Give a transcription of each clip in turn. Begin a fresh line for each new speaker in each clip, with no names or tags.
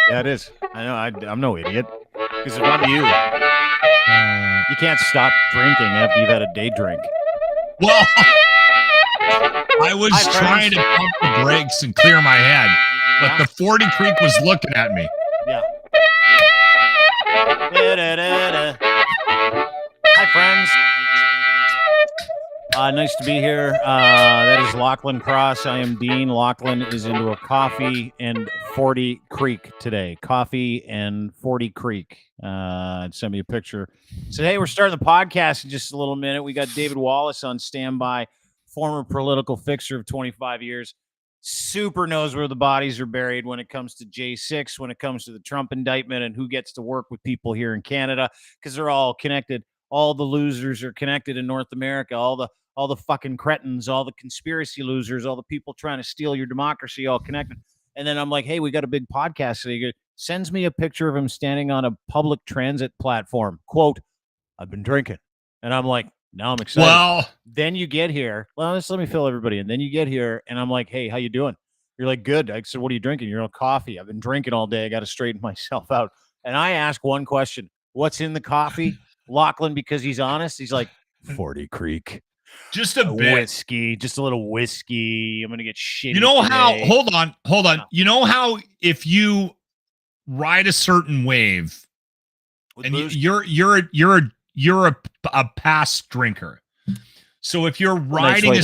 Yeah, it is. I know. I'm no idiot. Because if I'm you, you can't stop drinking after you've had a day drink.
Well, I was
Hi,
trying to pump the brakes and clear my head, but the 40 Creek was looking at me.
Yeah. Da-da-da-da. Hi, friends. Nice to be here. That is Lachlan Cross. I am Dean. Lachlan is into a coffee and 40 Creek today. Coffee and 40 Creek. Sent me a picture. Said, hey, we're starting the podcast in just a little minute. We got David Wallace on standby, former political fixer of 25 years. Super knows where the bodies are buried when it comes to J6, when it comes to the Trump indictment and who gets to work with people here in Canada, because they're all connected. All the losers are connected in North America. All the fucking cretins, all the conspiracy losers, all the people trying to steal your democracy, all connected. And then I'm like, hey, we got a big podcast. So he sends me a picture of him standing on a public transit platform. Quote, I've been drinking. And I'm like, now I'm excited.
Well,
then you get here. Well, just let me fill everybody in. Then you get here and I'm like, hey, how you doing? You're like, good. I said, what are you drinking? You're on coffee. I've been drinking all day. I got to straighten myself out. And I ask one question, what's in the coffee? Lachlan, because he's honest, he's like, 40 Creek.
Just a bit.
Whiskey, just a little whiskey. I'm gonna get shitty.
You know
today.
how? Hold on. Yeah. You know how if you ride a certain wave, with and you're a past drinker. So if you're riding
a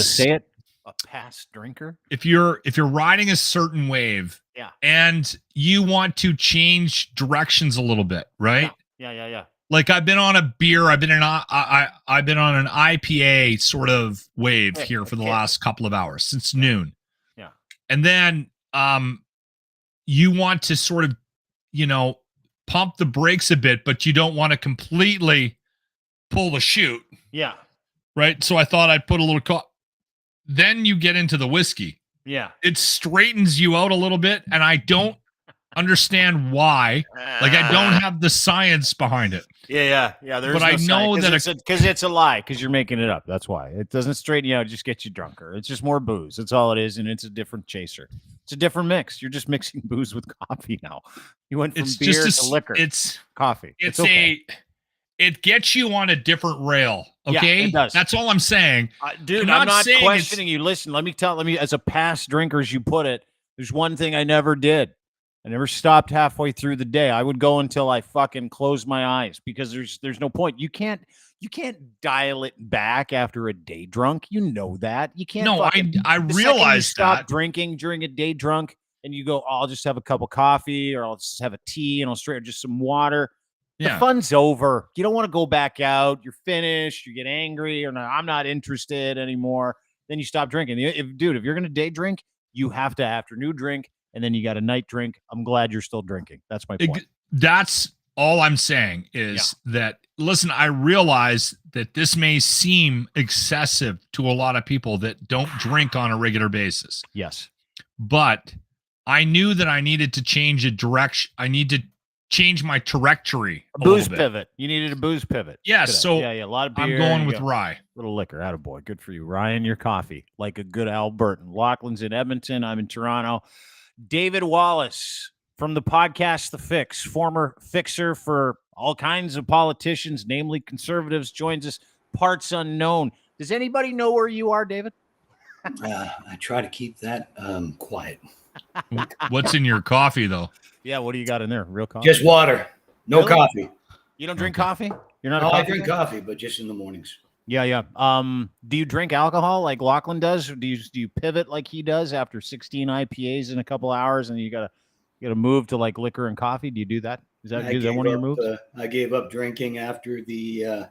past drinker,
if you're riding a certain wave,
yeah,
and you want to change directions a little bit, right?
Yeah.
Like I've been on a beer, I've been on an IPA sort of wave here for the last couple of hours since noon.
Yeah.
And then you want to sort of, pump the brakes a bit, but you don't want to completely pull the chute.
Yeah.
Right? So I thought I'd put a little then you get into the whiskey.
Yeah.
It straightens you out a little bit, and I don't understand why. Like I don't have the science behind it.
Yeah. There's
but I know that
because it's a lie, because you're making it up. That's why it doesn't straighten you out. It just gets you drunker. It's just more booze. That's all it is, and it's a different chaser. It's a different mix. You're just mixing booze with coffee now. You went from beer to liquor.
It's
coffee.
It's okay. It gets you on a different rail. Okay,
yeah, it does.
That's all I'm saying,
dude. I'm not questioning you. Listen, let me as a past drinker, as you put it. There's one thing I never did. I never stopped halfway through the day. I would go until I fucking closed my eyes, because there's no point. You can't dial it back after a day drunk. You know that. You can't.
No, I realize
stop drinking during a day drunk and you go, oh, I'll just have a cup of coffee, or I'll just have a tea, and I'll straight just some water. Yeah. The fun's over. You don't want to go back out. You're finished. You get angry, or no, I'm not interested anymore. Then you stop drinking. If you're going to day drink, you have to afternoon drink. And then you got a night drink. I'm glad you're still drinking. That's my point.
That's all I'm saying is that, listen, I realize that this may seem excessive to a lot of people that don't drink on a regular basis.
Yes.
But I knew that I needed to change a direction. I need to change my trajectory.
A booze pivot. You needed a booze pivot.
Yeah. Today. So
a lot of beer.
I'm going with rye.
Little liquor. Attaboy. Good for you. Rye and your coffee. Like a good Albertan. Lachlan's in Edmonton. I'm in Toronto. David Wallace from the podcast The Fix, former fixer for all kinds of politicians, namely conservatives, joins us, parts unknown. Does anybody know where you are, David?
I try to keep that quiet.
What's in your coffee, though?
Yeah, what do you got in there? Real coffee?
Just water. No coffee.
You don't drink coffee? You're not.
I drink coffee, but just in the mornings.
Yeah. Do you drink alcohol like Lachlan does? Or do you pivot like he does after 16 IPAs in a couple hours, and you gotta move to like liquor and coffee? Do you do that? Is that one of your moves?
I gave up drinking after the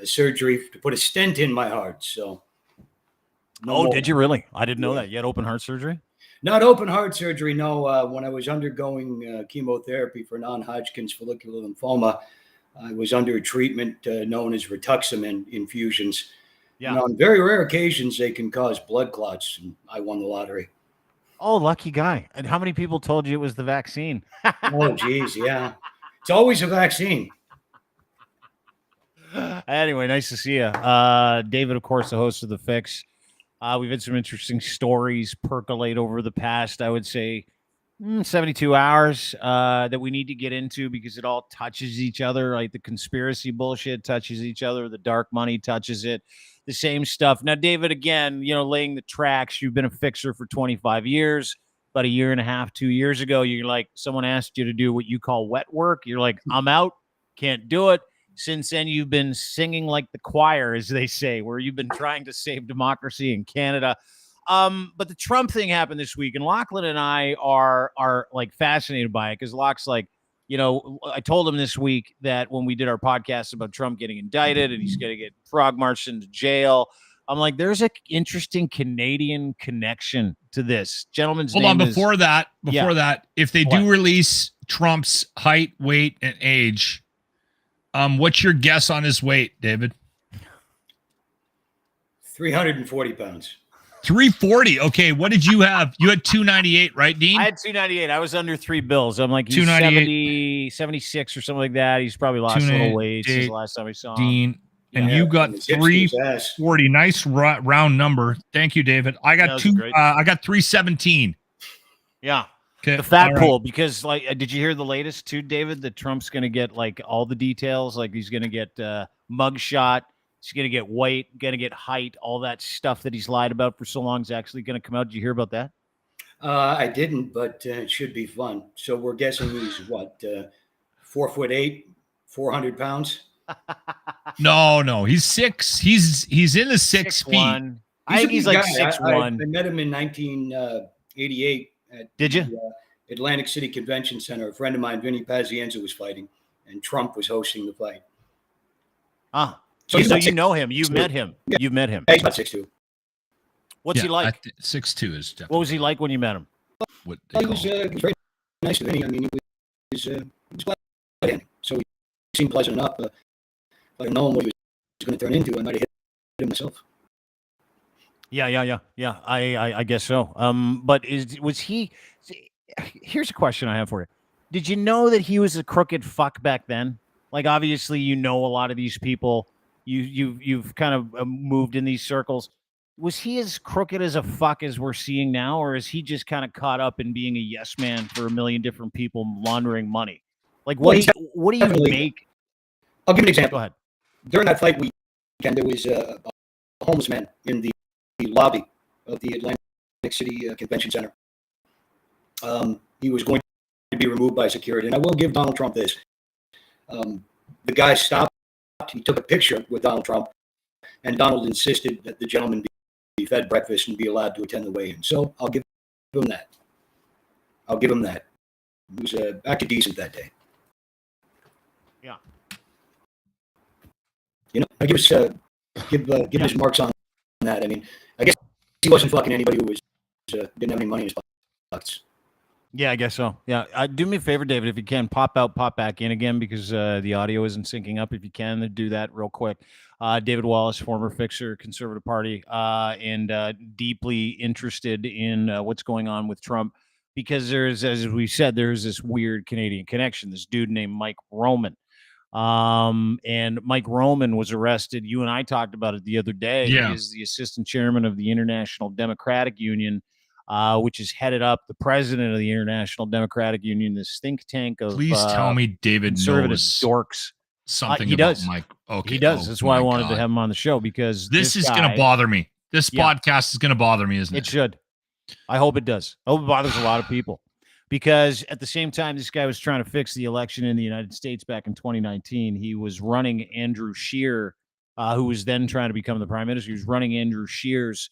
surgery to put a stent in my heart. So.
Did you really? I didn't know that. You had open heart surgery?
Not open heart surgery. No. When I was undergoing chemotherapy for non-Hodgkin's follicular lymphoma, I was under a treatment known as rituximab infusions. Yeah. And on very rare occasions, they can cause blood clots, and I won the lottery.
Oh, lucky guy. And how many people told you it was the vaccine?
Oh, geez, yeah. It's always a vaccine.
Anyway, nice to see you. David, of course, the host of The Fix. We've had some interesting stories percolate over the past, I would say, 72 hours that we need to get into because it all touches each other. Like the conspiracy bullshit touches each other. The dark money touches it. The same stuff. Now, David, again, laying the tracks. You've been a fixer for 25 years. About a year and a half, 2 years ago, you're like, someone asked you to do what you call wet work. You're like, I'm out. Can't do it. Since then, you've been singing like the choir, as they say, where you've been trying to save democracy in Canada. But the Trump thing happened this week, and Lachlan and I are like fascinated by it because Lach's like, I told him this week that when we did our podcast about Trump getting indicted and he's going to get frog marched into jail, I'm like, there's an interesting Canadian connection to this gentleman's name.
Hold on, before that, if they do release Trump's height, weight, and age, what's your guess on his weight, David?
340 pounds.
340. Okay, what did you have? You had 298, right, Dean?
I had 298. I was under $3 I'm like, he's 70, 76 or something like that. He's probably lost a little weight since the last time we saw him.
Dean, and you got 340. Nice round number. Thank you, David. I got I got 317.
Yeah.
Okay.
The fat pool, because did you hear the latest too, David? That Trump's going to get like all the details. Like he's going to get mugshot. He's going to get weight, going to get height, all that stuff that he's lied about for so long is actually going to come out. Did you hear about that?
I didn't, but it should be fun. So we're guessing he's 4'8", 400 pounds.
No, he's 6. He's in the 6 feet.
I think he's like 6'1".
I met him in 1988 at the Atlantic City Convention Center. A friend of mine, Vinny Pazienza, was fighting, and Trump was hosting the fight.
Ah. So you know him. You've met him.
Yeah.
You've met him.
He's about 6'2".
What's he like?
6'2" is definitely.
What was he like when you met him?
He was very nice to Vinny. I mean, he was glad. So he seemed pleasant enough. If I had known what he was going to turn into, I might have hit him myself.
Yeah. I guess so. But was he? Here's a question I have for you. Did you know that he was a crooked fuck back then? Like, obviously, a lot of these people. You've kind of moved in these circles. Was he as crooked as a fuck as we're seeing now, or is he just kind of caught up in being a yes man for a million different people laundering money? Like, what do you make?
I'll give an example.
Go ahead.
During that fight weekend, there was a homeless man in the lobby of the Atlantic City Convention Center. He was going to be removed by security, and I will give Donald Trump this. The guy stopped. He took a picture with Donald Trump, and Donald insisted that the gentleman be fed breakfast and be allowed to attend the weigh-in. So I'll give him that. He was acted decent that day.
Yeah.
I give his marks on that. I mean, I guess he wasn't fucking anybody who was didn't have any money in his pockets.
Yeah, I guess so. Yeah, do me a favor, David, if you can, pop out, pop back in again because the audio isn't syncing up. If you can, do that real quick. David Wallace, former fixer, Conservative Party, and deeply interested in what's going on with Trump because there's, as we said, there's this weird Canadian connection. This dude named Mike Roman. And Mike Roman was arrested. You and I talked about it the other day.
Yeah.
He is the assistant chairman of the International Democratic Union. Which is headed up the president of the International Democratic Union, this think tank of
please tell me David knows
dorks.
Something
he
about
does.
Mike. Okay,
he does. That's why I wanted to have him on the show because
this is going to bother me. This podcast is going to bother me, isn't it?
It should. I hope it does. I hope it bothers a lot of people because at the same time, this guy was trying to fix the election in the United States back in 2019. He was running Andrew Scheer, who was then trying to become the prime minister. He was running Andrew Scheer's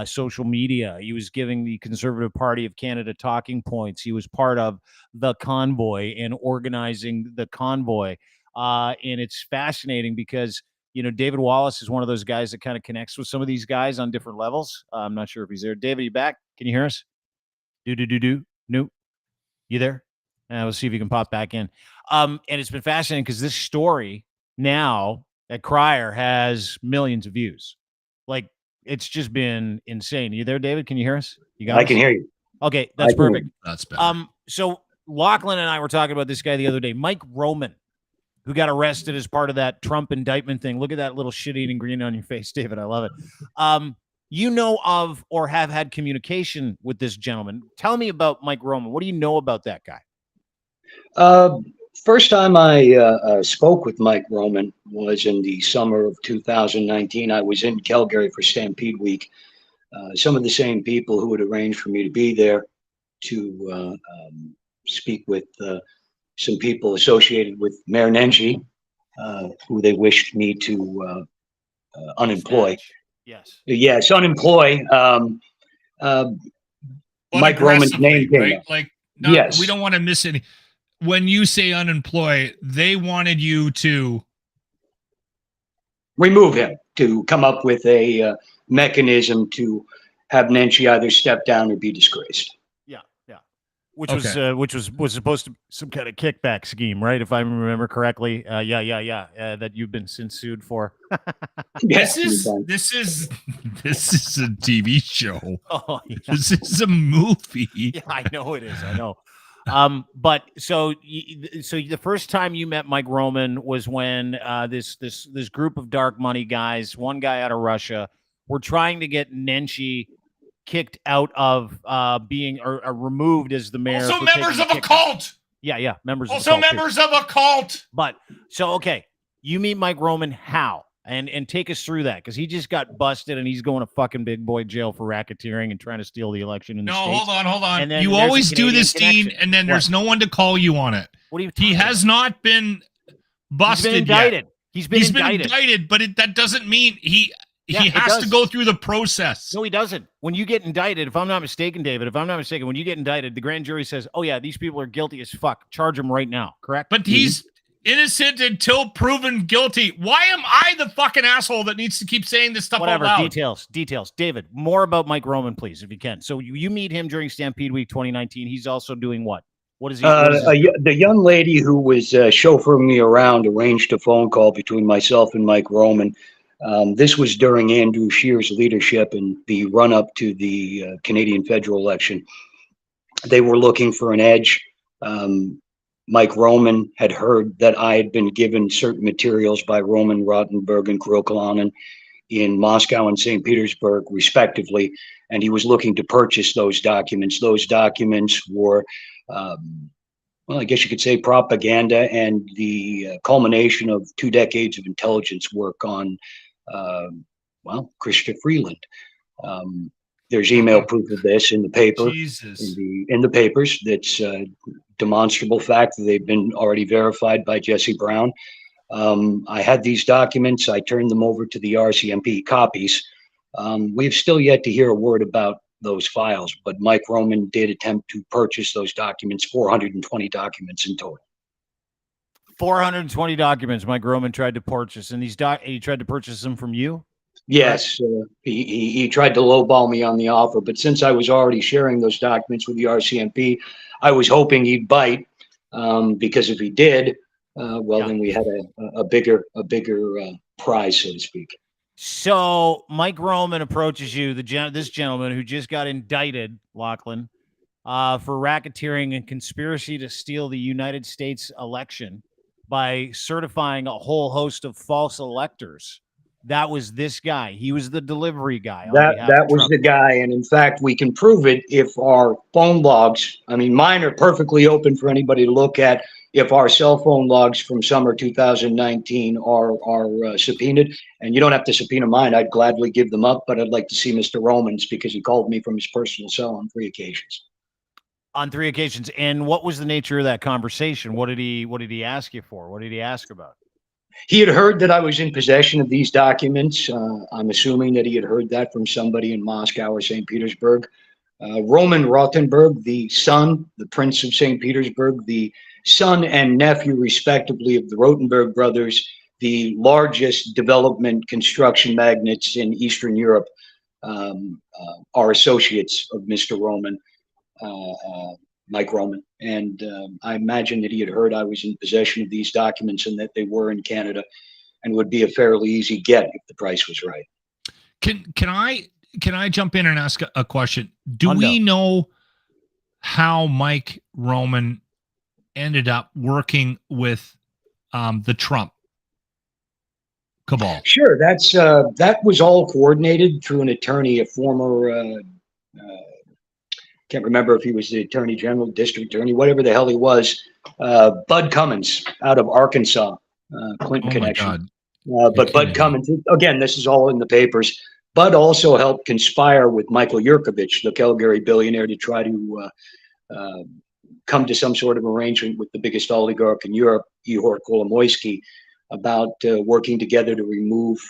social media. He was giving the Conservative Party of Canada talking points. He was part of the convoy and organizing the convoy. And it's fascinating because, David Wallace is one of those guys that kind of connects with some of these guys on different levels. I'm not sure if he's there. David, you back? Can you hear us? Nope. You there? We'll see if you can pop back in. And it's been fascinating because this story now at Crier has millions of views. Like, it's just been insane. You there, David? Can you hear us?
I can hear you.
Okay, that's perfect.
That's better.
So Lachlan and I were talking about this guy the other day, Mike Roman, who got arrested as part of that Trump indictment thing. Look at that little shit-eating grin on your face, David. I love it. you know of or have had communication with this gentleman. Tell me about Mike Roman. What do you know about that guy?
First time I spoke with Mike Roman was in the summer of 2019. I was in Calgary for Stampede Week. Some of the same people who had arranged for me to be there to speak with some people associated with Mayor Nenshi, who they wished me to unemploy.
Yes.
Yes, unemploy. Mike Roman's name came up.
Like,
yes,
we don't want to miss any. When you say unemploy, they wanted you to
remove him, to come up with a mechanism to have Nenshi either step down or be disgraced.
Yeah. Which was supposed to be some kind of kickback scheme, right? If I remember correctly. That you've been since sued for.
Yes,
this is a TV show.
Oh, yeah.
This is a movie.
Yeah, I know it is. I know. But so the first time you met Mike Roman was when this group of dark money guys, one guy out of Russia, were trying to get Nenshi kicked out of being or removed as the mayor.
Also members of a cult.
Yeah, members.
Also members of a cult.
But so okay, you meet Mike Roman how? And take us through that, because he just got busted and he's going to fucking big boy jail for racketeering and trying to steal the election in the States.
Hold on. And then you always do this, Dean, and then there's no one to call you on it.
What are you?
He has not been busted.
He's been indicted.
Yet.
He's been indicted,
but that doesn't mean he has to go through the process.
No, he doesn't. When you get indicted, if I'm not mistaken, David, when you get indicted, the grand jury says, "Oh yeah, these people are guilty as fuck. Charge them right now." Correct?
But he's innocent until proven guilty. Why am I the fucking asshole that needs to keep saying this stuff out loud?
Details. David, more about Mike Roman, please, if you can. So you meet him during Stampede Week 2019. He's also doing what? What is he?
The young lady who was chauffeuring me around arranged a phone call between myself and Mike Roman. This was during Andrew Scheer's leadership and the run-up to the Canadian federal election. They were looking for an edge. Mike Roman had heard that I had been given certain materials by Roman, Rottenberg, and Kurokalainen in Moscow and St. Petersburg, respectively, and he was looking to purchase those documents. Those documents were, well, I guess you could say propaganda and the culmination of 2 decades of intelligence work on, Christopher Freeland. There's email proof of this in the paper, in the papers. That's demonstrable fact that they've been already verified by Jesse Brown. I had these documents. I turned them over to the RCMP copies. We've still yet to hear a word about those files, but Mike Roman did attempt to purchase those documents, 420 documents in total.
420 documents Mike Roman tried to purchase, and he tried to purchase them from you?
Yes, he tried to lowball me on the offer, but since I was already sharing those documents with the RCMP, I was hoping he'd bite, because if he did, then we had a bigger prize, so to speak.
So Mike Roman approaches you, this gentleman who just got indicted, Lachlan, for racketeering and conspiracy to steal the United States election by certifying a whole host of false electors. That was this guy. He was the delivery guy.
That was the guy. And in fact, we can prove it if our phone logs, mine are perfectly open for anybody to look at. If our cell phone logs from summer 2019 are subpoenaed, and you don't have to subpoena mine, I'd gladly give them up, but I'd like to see Mr. Roman's because he called me from his personal cell on 3 occasions.
On 3 occasions. And what was the nature of that conversation? What did he ask you for? What did he ask about?
He had heard that I was in possession of these documents. I'm assuming that he had heard that from somebody in Moscow or St. Petersburg. Roman Rottenberg, the son, the Prince of St. Petersburg, the son and nephew, respectively, of the Rottenberg brothers, the largest development construction magnates in Eastern Europe, are associates of Mr. Roman, Mike Roman. And I imagine that he had heard I was in possession of these documents and that they were in Canada and would be a fairly easy get if the price was right.
Can I jump in and ask a question? Do we know how Mike Roman ended up working with the Trump cabal?
Sure, that was all coordinated through an attorney, a former can't remember if he was the attorney general, district attorney, whatever the hell he was. Bud Cummins out of Arkansas, Clinton connection. But Bud Cummins, again, this is all in the papers. Bud also helped conspire with Michael Yurkovich, the Calgary billionaire, to try to come to some sort of arrangement with the biggest oligarch in Europe, Ihor Kolomoisky, about working together to remove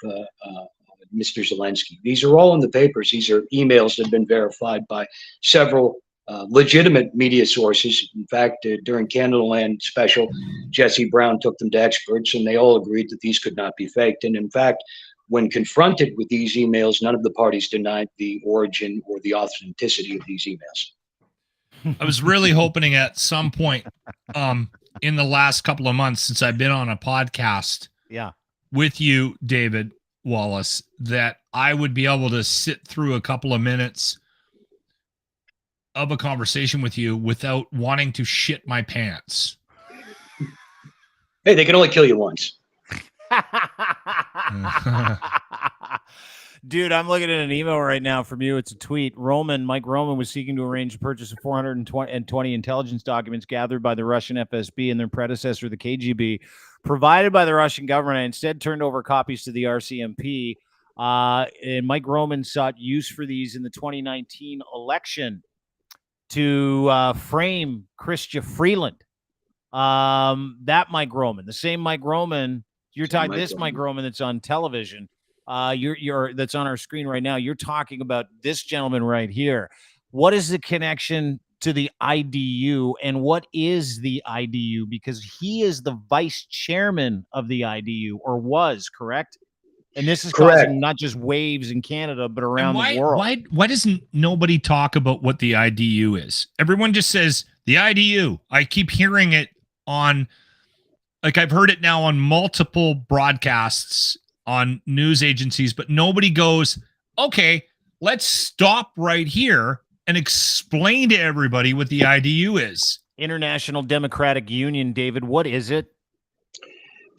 Mr. Zelensky. These are all in the papers. These are emails that have been verified by several legitimate media sources. In fact, during Candleland special, Jesse Brown took them to experts, and they all agreed that these could not be faked. And in fact, when confronted with these emails, none of the parties denied the origin or the authenticity of these emails.
I was really hoping at some point in the last couple of months since I've been on a podcast with you, David Wallace, that I would be able to sit through a couple of minutes of a conversation with you without wanting to shit my pants.
Hey, they can only kill you once.
Dude, I'm looking at an email right now from you. It's a tweet. Mike Roman was seeking to arrange the purchase of 420 intelligence documents gathered by the Russian FSB and their predecessor, the KGB, provided by the Russian government. I instead turned over copies to the RCMP. And Mike Roman sought use for these in the 2019 election to frame Chrystia Freeland. That Mike Roman, the same Mike Roman, you're talking this Mike Roman that's on television. You're that's on our screen right now. You're talking about this gentleman right here. What is the connection to the IDU, and what is the IDU? Because he is the vice chairman of the IDU, or was, correct? And this is causing not just waves in Canada, but around the world.
Why doesn't nobody talk about what the IDU is? Everyone just says the IDU. I keep hearing it on, like I've heard it now on multiple broadcasts on news agencies, but nobody goes, okay, let's stop right here and explain to everybody what the IDU is.
International Democratic Union, David, what is it?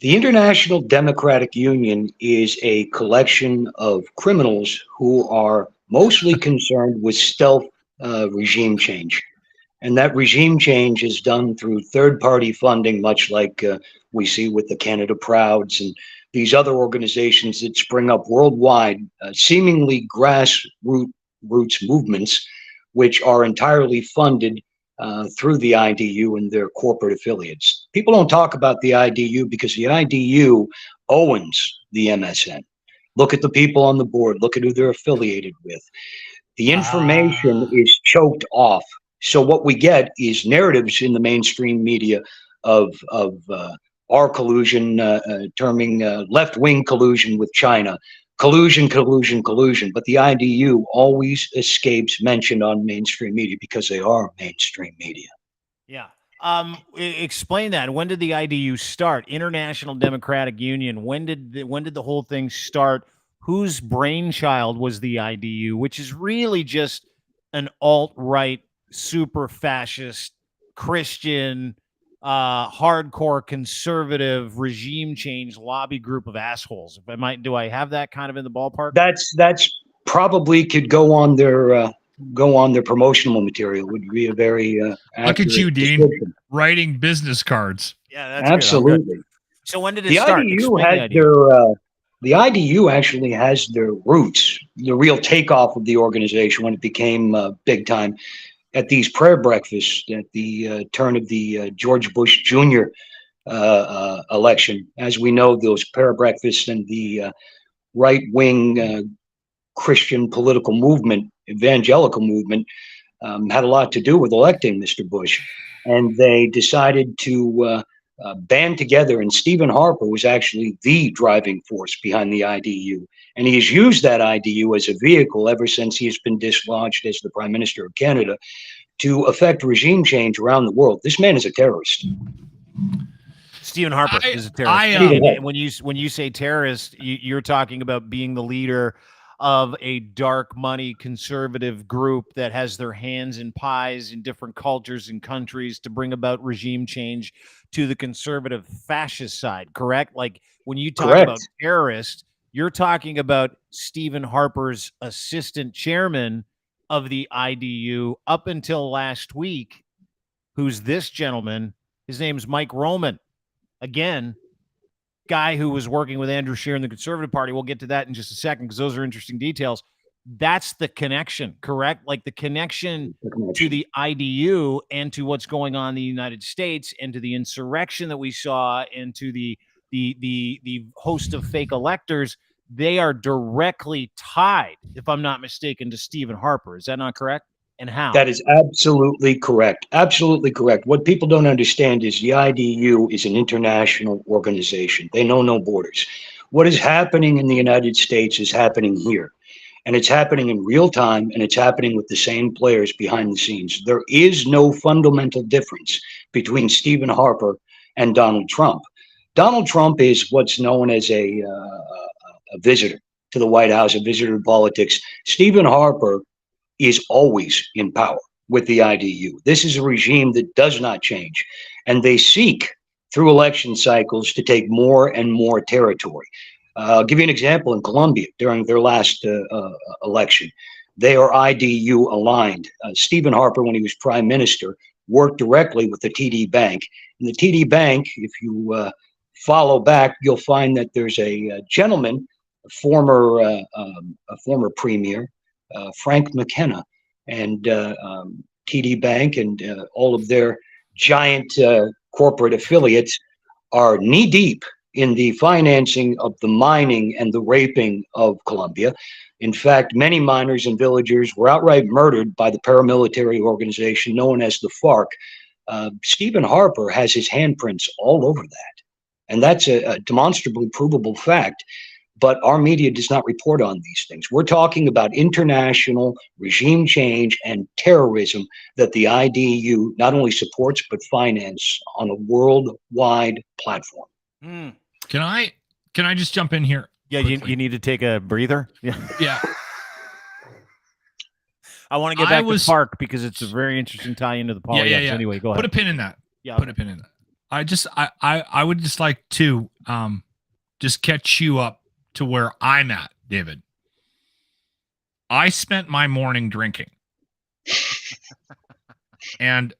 The International Democratic Union is a collection of criminals who are mostly concerned with stealth regime change. And that regime change is done through third-party funding, much like we see with the Canada Prouds and these other organizations that spring up worldwide, seemingly grassroots movements, which are entirely funded through the IDU and their corporate affiliates. People don't talk about the IDU because the IDU owns the MSN. Look at the people on the board. Look at who they're affiliated with. The information is choked off. So what we get is narratives in the mainstream media of our collusion, terming left-wing collusion with China. Collusion. But the IDU always escapes mention on mainstream media because they are mainstream media.
Yeah. Explain that. When did the IDU start? International Democratic Union. When did the whole thing start? Whose brainchild was the IDU, which is really just an alt-right, super fascist, Christian, hardcore conservative regime change lobby group of assholes. Do I have that kind of in the ballpark?
That's probably could go on their promotional material. Would be a very
look at you, Dean, writing business cards.
Yeah, that's
absolutely.
Good. So when did it start?
The IDU actually has their roots, the real takeoff of the organization when it became big time, at these prayer breakfasts at the turn of the George Bush Jr. Election. As we know, those prayer breakfasts and the right-wing Christian political movement, evangelical movement, had a lot to do with electing Mr. Bush. And they decided to band together, and Steven Harper was actually the driving force behind the IDU. And he has used that IDU as a vehicle ever since he has been dislodged as the Prime Minister of Canada to affect regime change around the world. This man is a terrorist.
Steven Harper is a terrorist. When you say terrorist, you're talking about being the leader of a dark money conservative group that has their hands in pies in different cultures and countries to bring about regime change to the conservative fascist side, correct? Like when you talk about terrorists, you're talking about Steven Harper's assistant chairman of the IDU up until last week, who's this gentleman. His name's Mike Roman. Again, guy who was working with Andrew Scheer in the Conservative Party. We'll get to that in just a second because those are interesting details. That's the connection, correct? Like the connection to the IDU and to what's going on in the United States and to the insurrection that we saw and to the host of fake electors. They are directly tied, if I'm not mistaken, to Steven Harper. Is that not correct? And how?
That is absolutely correct. Absolutely correct. What people don't understand is the IDU is an international organization. They know no borders. What is happening in the United States is happening here. And it's happening in real time, and it's happening with the same players behind the scenes. There is no fundamental difference between Stephen Harper and Donald Trump. Donald Trump is what's known as a visitor to the White House, a visitor to politics. Stephen Harper is always in power with the IDU. This is a regime that does not change, and they seek through election cycles to take more and more territory. I'll give you an example. In Colombia, during their last election, they are IDU aligned. Stephen Harper, when he was prime minister, worked directly with the TD Bank. And the TD Bank, if you follow back, you'll find that there's a gentleman, a former premier, Frank McKenna, and TD Bank and all of their giant corporate affiliates are knee-deep in the financing of the mining and the raping of Colombia. In fact, many miners and villagers were outright murdered by the paramilitary organization known as the FARC. Stephen Harper has his handprints all over that, and that's a demonstrably provable fact. But our media does not report on these things. We're talking about international regime change and terrorism that the IDU not only supports but finance on a worldwide platform.
Can I just jump in here?
Yeah, you need to take a breather. Yeah. I want to get back to Park because it's a very interesting tie into the politics. Yeah. Anyway, go ahead.
Put a pin in that. Yeah, put a pin in that. I would just like to just catch you up to where I'm at, David. I spent my morning drinking. And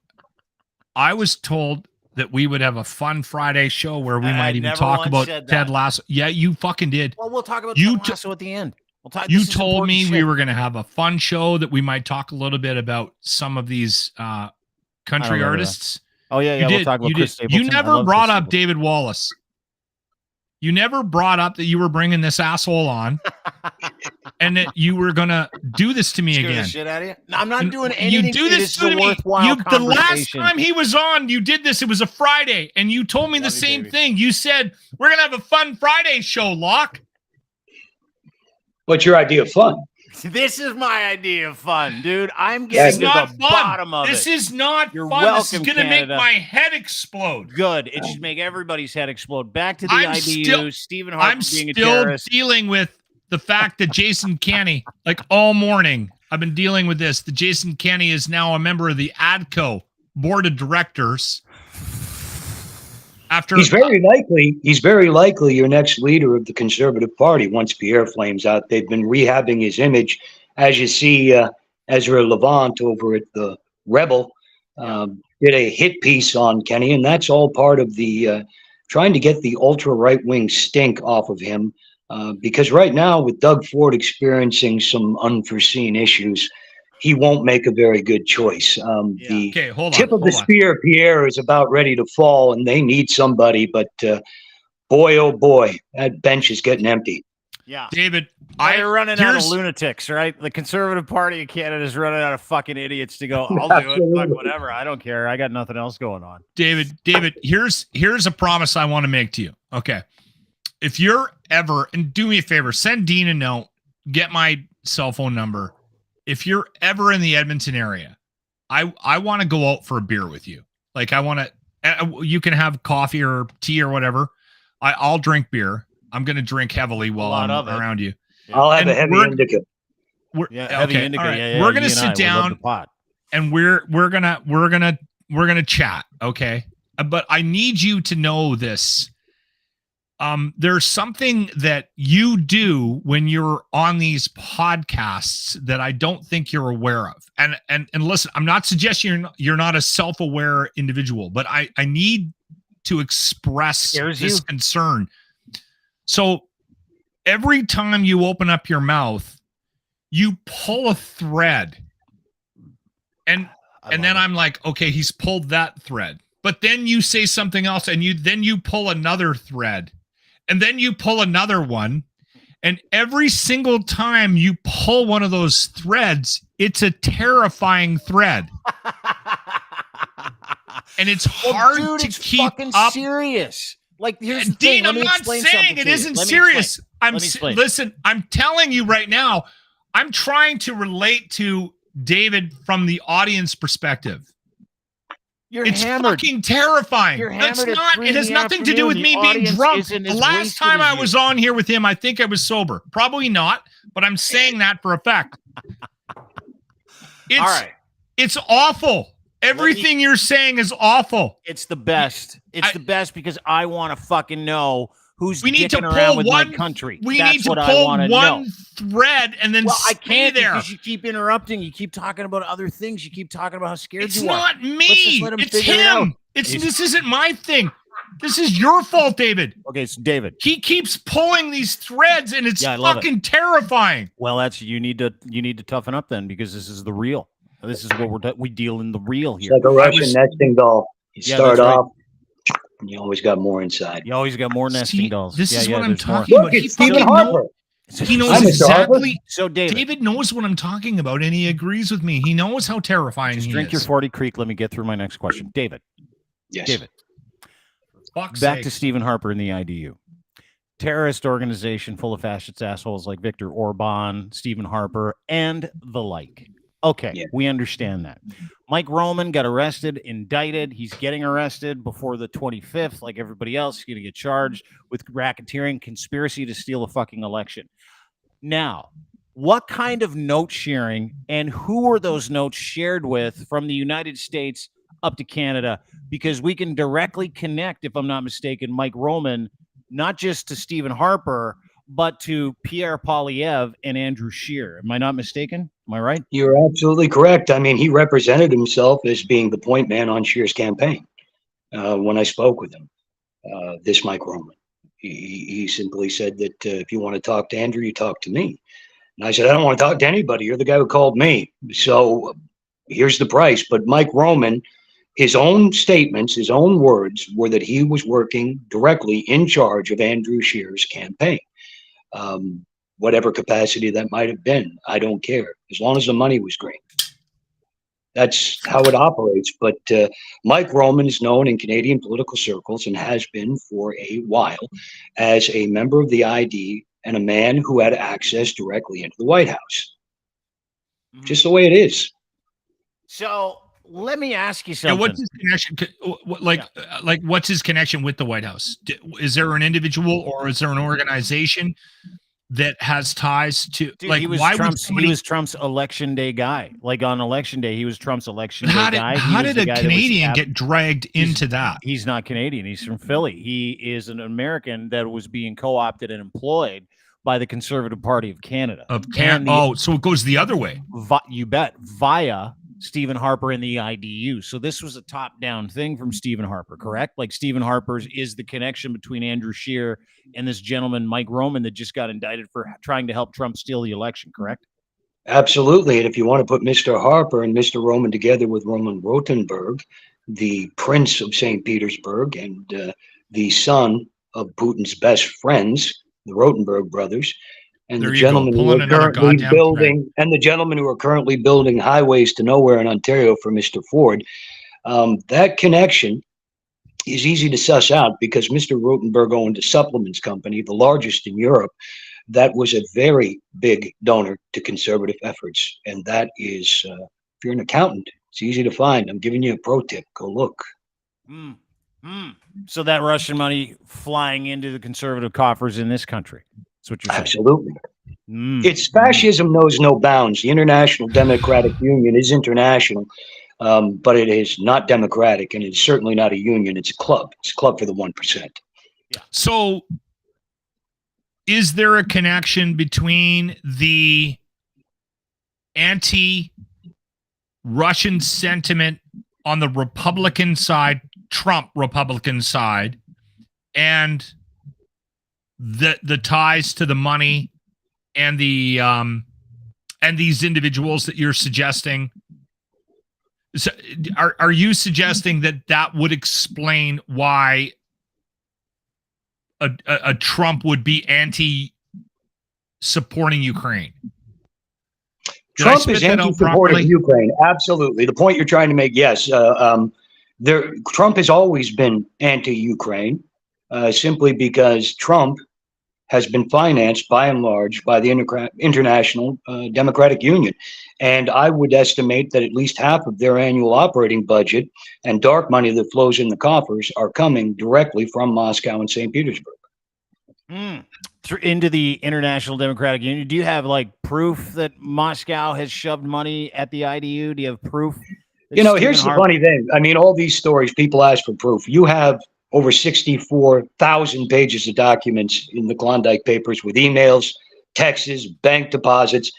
I was told that we would have a fun Friday show where we might even talk about Ted Lasso. Yeah, you fucking did.
Well, we'll talk about Ted Lasso at the end. We'll talk.
You told me we were going to have a fun show that we might talk a little bit about some of these country artists.
Oh, yeah. We'll talk about Chris Stapleton.
You never brought up David Wallace. You never brought up that you were bringing this asshole on and that you were going to do this to me again.
The shit out of you? No, I'm not doing anything.
You do this to me. The last time he was on, you did this. It was a Friday, and you told me the same thing. You said, we're going to have a fun Friday show, Locke.
What's your idea of fun?
This is my idea of fun, dude. I'm getting to the bottom of it.
This is not fun. This is going to make my head explode.
Good. It should make everybody's head explode. Back to the IDU. Stephen Harper being a terrorist.
I'm still dealing with the fact that Jason Kenney, like all morning, I've been dealing with this. That Jason Kenney is now a member of the ADCO board of directors. He's very likely your next leader of the Conservative Party once Pierre flames out. They've been rehabbing his image, as you see. Ezra Levant over at the Rebel did a hit piece on Kenney, and that's all part of the trying to get the ultra right wing stink off of him. Because right now, with Doug Ford experiencing some unforeseen issues, he won't make a very good choice. The tip of the spear, Pierre, is about ready to fall, and they need somebody. But boy, oh boy, that bench is getting empty.
Yeah,
David,
they're running out of lunatics, right? The Conservative Party of Canada is running out of fucking idiots to go, I'll do it, fuck whatever. I don't care. I got nothing else going on.
David, here's a promise I want to make to you. Okay, if you're ever, and do me a favor, send Dean a note, get my cell phone number. If you're ever in the Edmonton area, I want to go out for a beer with you. Like I want to, you can have coffee or tea or whatever. I'll drink beer. I'm going to drink heavily while I'm around you.
I'll have a heavy indica.
Heavy indica.
All right.
Yeah,
we're gonna sit down and we're gonna chat. Okay, but I need you to know this. There's something that you do when you're on these podcasts that I don't think you're aware of. And listen, I'm not suggesting you're not a self-aware individual, but I need to express this concern. So every time you open up your mouth, you pull a thread. And then I'm like, okay, he's pulled that thread. But then you say something else and you pull another thread. And then you pull another one. And every single time you pull one of those threads, it's a terrifying thread. And it's hard to keep up.
Serious. Like, here's the
Dean,
thing.
I'm not saying it isn't serious. Listen, I'm telling you right now, I'm trying to relate to David from the audience perspective. It's fucking terrifying. It's not. It has nothing to do with me being drunk. The last time I was on here with him, I think I was sober. Probably not, but I'm saying that for a fact. It's awful. Everything you're saying is awful.
It's the best. It's the best because I want to fucking know who's dicking around with my country.
We need to pull one thread and then
I can't
there.
Because you keep interrupting. You keep talking about other things. You keep talking about how scared you are.
It's not me. It's him. This isn't my thing. This is your fault, David.
Okay, so David.
He keeps pulling these threads and it's fucking terrifying.
Well, you need to toughen up then because this is the real. This is what we deal in the real here.
It's like a Russian nesting doll. You start off, and you always got more inside.
You always got more nesting dolls.
This is what I'm talking about.
Look, it's Steven Harper.
He knows exactly.
So
David knows what I'm talking about, and he agrees with me. He knows how terrifying he is.
Drink your 40 Creek. Let me get through my next question. David.
Yes.
David. Back to Steven Harper in the IDU. Terrorist organization full of fascist assholes like Viktor Orban, Steven Harper, and the like. Okay, we understand that. Mike Roman got arrested, indicted. He's getting arrested before the 25th, like everybody else. He's going to get charged with racketeering, conspiracy to steal a fucking election. Now, what kind of note sharing and who are those notes shared with from the United States up to Canada? Because we can directly connect, if I'm not mistaken, Mike Roman, not just to Steven Harper, but to Pierre Poilievre and Andrew Scheer. Am I not mistaken? Am I right?
You're absolutely correct. I mean, he represented himself as being the point man on Scheer's campaign. When I spoke with him, this Mike Roman, he simply said that if you want to talk to Andrew, you talk to me. And I said, I don't want to talk to anybody. You're the guy who called me. So here's the price. But Mike Roman, his own statements, his own words were that he was working directly in charge of Andrew Scheer's campaign. Whatever capacity that might have been, I don't care, as long as the money was green. That's how it operates. But Mike Roman is known in Canadian political circles and has been for a while as a member of the ID and a man who had access directly into the White House. Just the way it is.
So let me ask you something.
What's his connection? What's his connection with the White House? Is there an individual or is there an organization that has ties to?
Dude, like, he was Trump's election day guy. Like on election day, he was Trump's election day guy.
How did a Canadian get dragged into that?
He's not Canadian. He's from Philly. He is an American that was being co-opted and employed by the Conservative Party of Canada.
So it goes the other way.
You bet. Via Steven Harper and the IDU. So this was a top-down thing from Steven Harper, correct? Like Steven Harper's is the connection between Andrew Scheer and this gentleman, Mike Roman, that just got indicted for trying to help Trump steal the election, correct?
Absolutely. And if you want to put Mr. Harper and Mr. Roman together with Roman Rotenberg, the Prince of St. Petersburg and the son of Putin's best friends, the Rotenberg brothers, and the gentlemen who are currently building highways to nowhere in Ontario for Mr. Ford, that connection is easy to suss out because Mr. Rotenberg owned a supplements company, the largest in Europe, that was a very big donor to conservative efforts. And that is, if you're an accountant, it's easy to find. I'm giving you a pro tip. Go look.
So that Russian money flying into the conservative coffers in this country. That's what you're saying.
Absolutely. It's fascism knows no bounds. The International Democratic Union is international, but it is not democratic, and it's certainly not a union. It's a club. It's a club for the 1%.
Yeah. So is there a connection between the anti-Russian sentiment on the Republican side, Trump Republican side, and the ties to the money and the and these individuals that you're suggesting? So are you suggesting that would explain why a Trump would be anti-supporting Ukraine?
Trump is anti-support of Ukraine. Absolutely. The point you're trying to make, yes. Trump has always been anti-Ukraine, simply because Trump has been financed by and large by the International Democratic Union. And I would estimate that at least half of their annual operating budget and dark money that flows in the coffers are coming directly from Moscow and St. Petersburg.
Into the International Democratic Union. Do you have like proof that Moscow has shoved money at the IDU? Do you have proof?
Here's the funny thing. I mean, all these stories, people ask for proof. You have over 64,000 pages of documents in the Klondike Papers with emails, texts, bank deposits.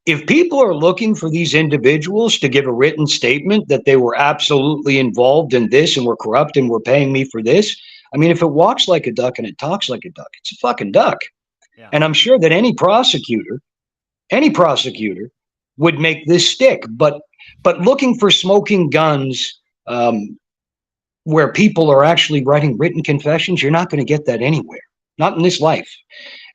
If people are looking for these individuals to give a written statement that they were absolutely involved in this and were corrupt and were paying me for this, I mean, if it walks like a duck and it talks like a duck, it's a fucking duck. Yeah. And I'm sure that any prosecutor would make this stick. But looking for smoking guns where people are actually writing written confessions, you're not going to get that anywhere, not in this life.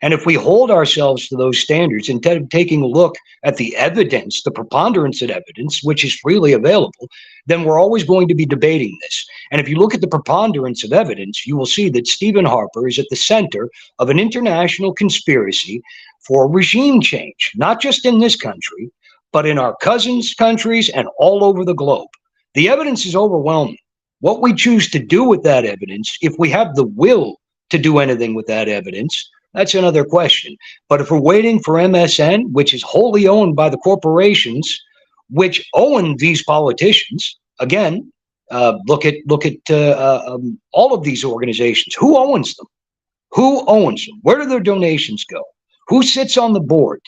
And if we hold ourselves to those standards, instead of taking a look at the evidence, the preponderance of evidence, which is freely available, then we're always going to be debating this. And if you look at the preponderance of evidence, you will see that Steven Harper is at the center of an international conspiracy for regime change, not just in this country, but in our cousins' countries and all over the globe. The evidence is overwhelming. What we choose to do with that evidence, if we have the will to do anything with that evidence, that's another question. But if we're waiting for MSN, which is wholly owned by the corporations, which own these politicians, again, look at all of these organizations. Who owns them? Who owns them? Where do their donations go? Who sits on the board?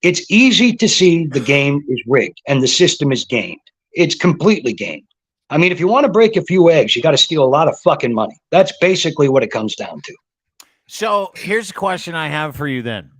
It's easy to see the game is rigged and the system is gamed. It's completely gamed. I mean, if you want to break a few eggs, you got to steal a lot of fucking money. That's basically what it comes down to.
So here's a question I have for you then.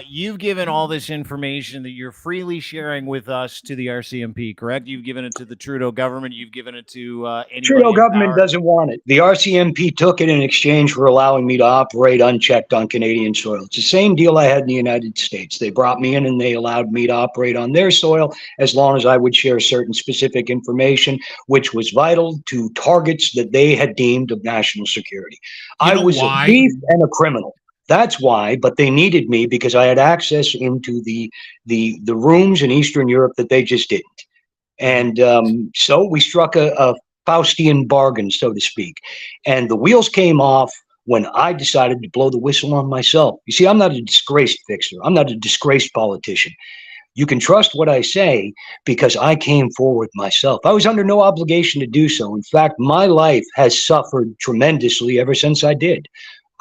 You've given all this information that you're freely sharing with us to the RCMP, correct? You've given it to the Trudeau government. You've given it to anybody.
Trudeau government doesn't want it. The RCMP took it in exchange for allowing me to operate unchecked on Canadian soil. It's the same deal I had in the United States. They brought me in and they allowed me to operate on their soil as long as I would share certain specific information, which was vital to targets that they had deemed of national security. I was a thief and a criminal. That's why, but they needed me because I had access into the rooms in Eastern Europe that they just didn't. And so we struck a Faustian bargain, so to speak. And the wheels came off when I decided to blow the whistle on myself. You see, I'm not a disgraced fixer. I'm not a disgraced politician. You can trust what I say because I came forward myself. I was under no obligation to do so. In fact, my life has suffered tremendously ever since I did.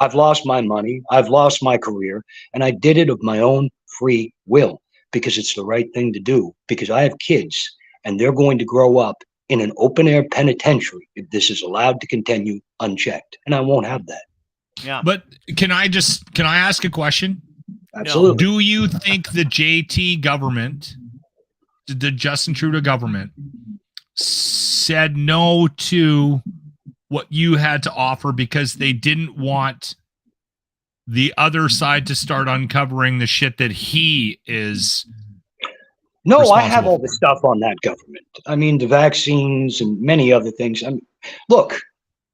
I've lost my money, I've lost my career, and I did it of my own free will because it's the right thing to do, because I have kids and they're going to grow up in an open-air penitentiary if this is allowed to continue unchecked, and I won't have that.
Yeah. But can I ask a question?
Absolutely.
Do you think the JT government, the Justin Trudeau government, said no to what you had to offer because they didn't want the other side to start uncovering the shit that he is?
No, I have all the stuff on that government. I mean, the vaccines and many other things. Look,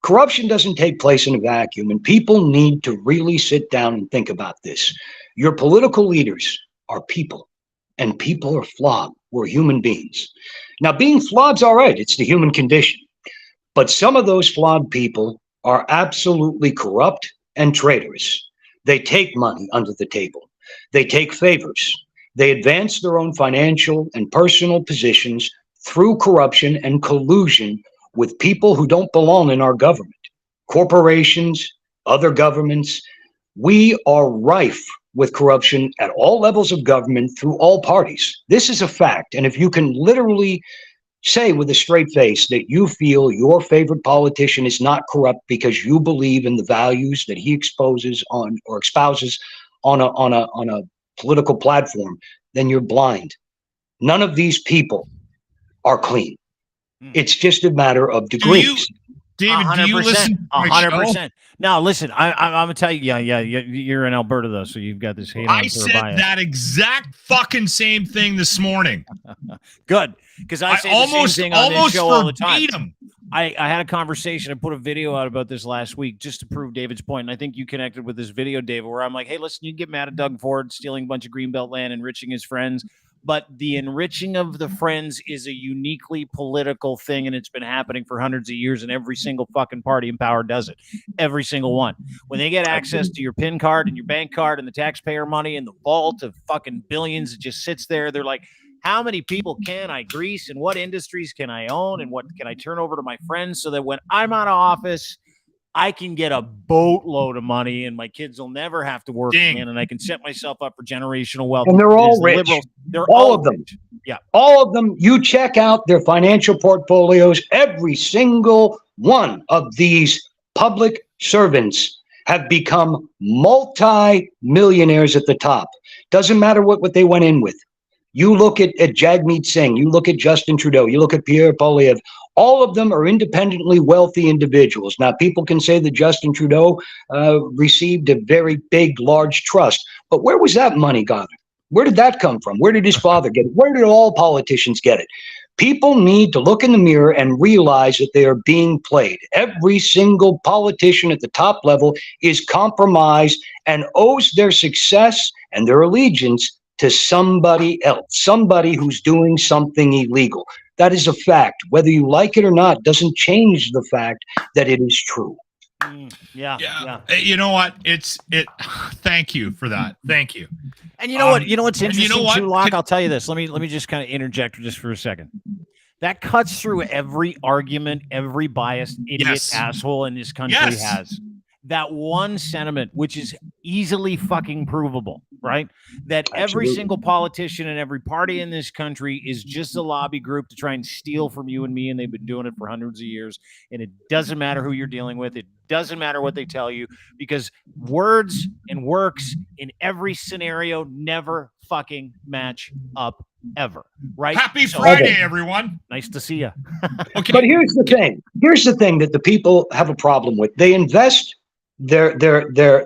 corruption doesn't take place in a vacuum, and people need to really sit down and think about this. Your political leaders are people, and people are flawed. We're human beings. Now, being flawed's all right. It's the human condition. But some of those flawed people are absolutely corrupt and traitorous. They take money under the table. They take favors. They advance their own financial and personal positions through corruption and collusion with people who don't belong in our government. Corporations, other governments. We are rife with corruption at all levels of government through all parties. This is a fact. And if you can literally say with a straight face that you feel your favorite politician is not corrupt because you believe in the values that he exposes on or espouses on a political platform, then you're blind. None of these people are clean. It's just a matter of degrees.
David,
100%,
do you listen to my
100%.
show?
Now, listen, I'm gonna tell you, you're in Alberta though, so you've got this hate on
I said
bias.
that exact fucking same thing this morning.
Good, because I say the same thing on this show all the time. I had a conversation. I put a video out about this last week just to prove David's point, and I think you connected with this video, David, where I'm like, hey, listen, you get mad at Doug Ford stealing a bunch of Greenbelt land, enriching his friends. But the enriching of the friends is a uniquely political thing, and it's been happening for hundreds of years, and every single fucking party in power does it. Every single one. When they get access to your PIN card and your bank card and the taxpayer money and the vault of fucking billions that just sits there, they're like, how many people can I grease and what industries can I own and what can I turn over to my friends so that when I'm out of office, I can get a boatload of money and my kids will never have to work again, and I can set myself up for generational wealth.
And they're all rich.
Liberals, they're
all of them.
Rich. Yeah.
All of them. You check out their financial portfolios. Every single one of these public servants have become multi-millionaires at the top. Doesn't matter what they went in with. You look at Jagmeet Singh, you look at Justin Trudeau, you look at Pierre Poilievre, all of them are independently wealthy individuals. Now, people can say that Justin Trudeau received a very big, large trust, but where was that money gathered? Where did that come from? Where did his father get it? Where did all politicians get it? People need to look in the mirror and realize that they are being played. Every single politician at the top level is compromised and owes their success and their allegiance to somebody else, somebody who's doing something illegal. That is a fact. Whether you like it or not doesn't change the fact that it is true.
Yeah.
You know what? Thank you for that. Thank you.
And you know what? You know what's interesting,
you know what?
too, Locke? I'll tell you this. Let me just kind of interject just for a second. That cuts through every argument, every biased idiot asshole in this country has. That one sentiment, which is easily fucking provable, right? That every single politician and every party in this country is just a lobby group to try and steal from you and me, and they've been doing it for hundreds of years. And it doesn't matter who you're dealing with. It doesn't matter what they tell you, because words and works in every scenario never fucking match up ever, right?
Happy Friday, everyone.
Nice to see you.
Okay. But here's the thing. Here's the thing that the people have a problem with. They invest their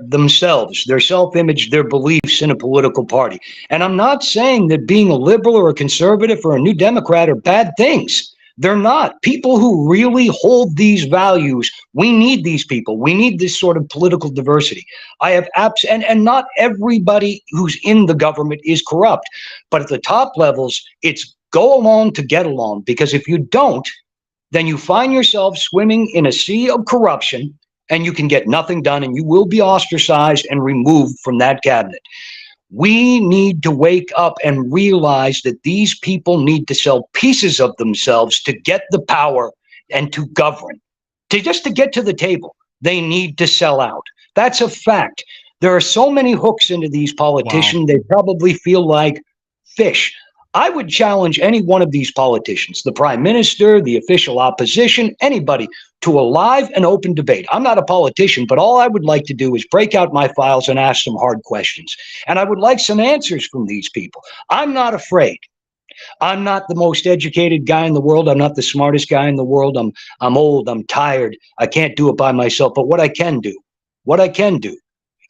themselves, their self-image, their beliefs in a political party. And I'm not saying that being a liberal or a conservative or a New Democrat are bad things. They're not. People who really hold these values, we need these people. We need this sort of political diversity. I have and not everybody who's in the government is corrupt, but at the top levels, it's go along to get along, because if you don't, then you find yourself swimming in a sea of corruption, and you can get nothing done, and you will be ostracized and removed from that cabinet. We need to wake up and realize that these people need to sell pieces of themselves to get the power and to govern. To get to the table, they need to sell out. That's a fact. There are so many hooks into these politicians, they probably feel like fish. I would challenge any one of these politicians, the prime minister, the official opposition, anybody, to a live and open debate. I'm not a politician, but all I would like to do is break out my files and ask some hard questions. And I would like some answers from these people. I'm not afraid. I'm not the most educated guy in the world. I'm not the smartest guy in the world. I'm old. I'm tired. I can't do it by myself. But what I can do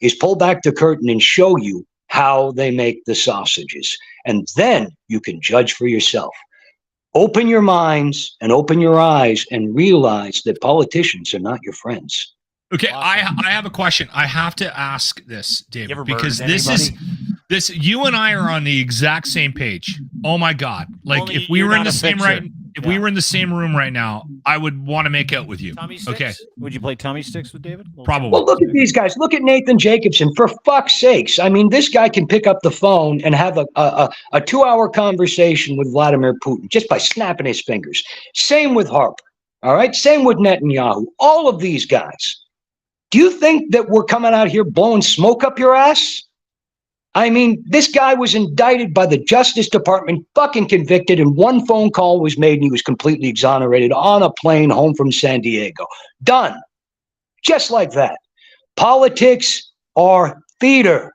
is pull back the curtain and show you how they make the sausages. And then you can judge for yourself. Open your minds and open your eyes and realize that politicians are not your friends.
Okay, awesome. I have a question. I have to ask this, David, because this you and I are on the exact same page. Oh my God. Like,
Only
if we were in the same right, If we were in the same room right now, I would want to make out with you.
Tummy sticks?
Okay.
Would you play tummy sticks with David?
Probably.
Well, look at these guys. Look at Nathan Jacobson. For fuck's sakes. I mean, this guy can pick up the phone and have a 2-hour conversation with Vladimir Putin just by snapping his fingers. Same with Harper. All right. Same with Netanyahu. All of these guys. Do you think that we're coming out here blowing smoke up your ass? I mean, this guy was indicted by the Justice Department, fucking convicted, and one phone call was made and he was completely exonerated on a plane home from San Diego. Done. Just like that. Politics are theater.